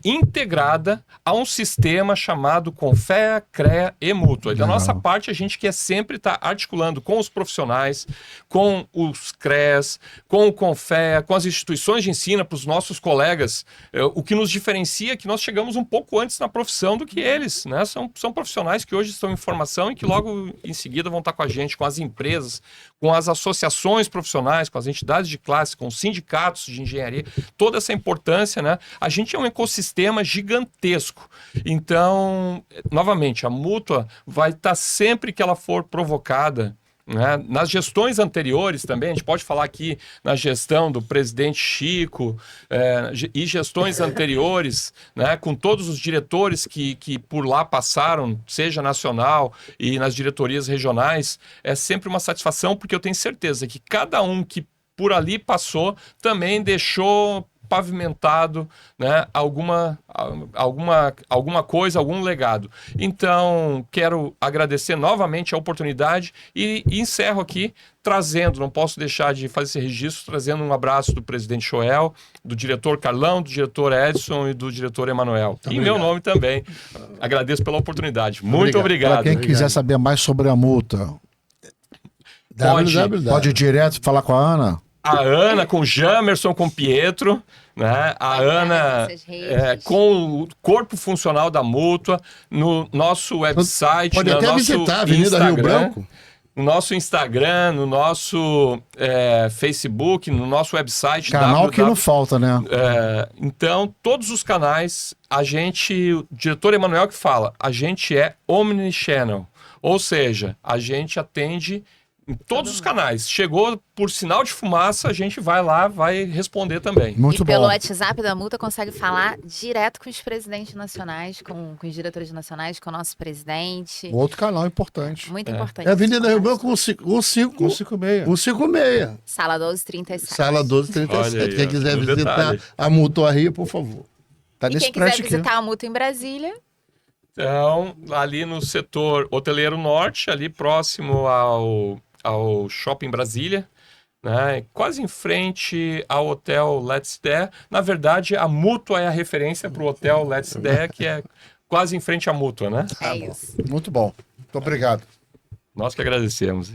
integrada a um sistema chamado Confea, CREA e Mútua. Da nossa parte, a gente quer sempre estar articulando com os profissionais, com os CREAs, com o Confea, com as instituições de ensino, para os nossos colegas. O que nos diferencia é que nós chegamos um pouco antes na profissão do que eles, né? São profissionais que hoje estão em formação e que logo em seguida vão estar com a gente, com as empresas, com as associações profissionais, com as entidades de classe, com os sindicatos de engenharia, toda essa importância, né? A gente é um ecosistema gigantesco. Então, novamente, a Mútua vai estar sempre que ela for provocada, né? Nas gestões anteriores também, a gente pode falar aqui na gestão do presidente Chico e gestões anteriores, né? Com todos os diretores que por lá passaram, seja nacional e nas diretorias regionais, é sempre uma satisfação, porque eu tenho certeza que cada um que por ali passou também deixou pavimentado, né, alguma coisa, algum legado. Então, quero agradecer novamente a oportunidade e encerro aqui trazendo, não posso deixar de fazer esse registro, trazendo um abraço do presidente Joel, do diretor Carlão, do diretor Edson e do diretor Emanuel. E meu nome também. Agradeço pela oportunidade. Muito obrigado. Para quem quiser saber mais sobre a Mútua, pode ir direto falar com a Ana? A Ana com o Jamerson, com o Pietro, né? A Ana com o corpo funcional da Mútua, no nosso website, pode no até nosso visitar a Avenida Instagram, Rio Branco. no nosso Instagram, no nosso Facebook, no nosso website. Canal que não falta, né? Então, todos os canais, o diretor Emanuel que fala, a gente é omnichannel, ou seja, a gente atende em todos os canais. Chegou por sinal de fumaça, a gente vai lá, vai responder também. Muito e pelo bom. WhatsApp da Mútua consegue falar direto com os presidentes nacionais, com os diretores nacionais, com o nosso presidente. Outro canal importante. Muito importante. É a Avenida Rio Branco 156. 156. Sala 1237. Sala 1237. Olha aí, Quem quiser no visitar detalhe. a Mútua Rio, por favor. Tá E nesse quem quiser prédio aqui. visitar a Mútua em Brasília, Então, ali no setor hoteleiro norte, ali próximo ao Shopping Brasília, né? Quase em frente ao hotel Let's There. Na verdade, a Mútua é a referência para o hotel Let's There, que é quase em frente à Mútua, né? É isso. Muito bom. Muito obrigado. Nós que agradecemos.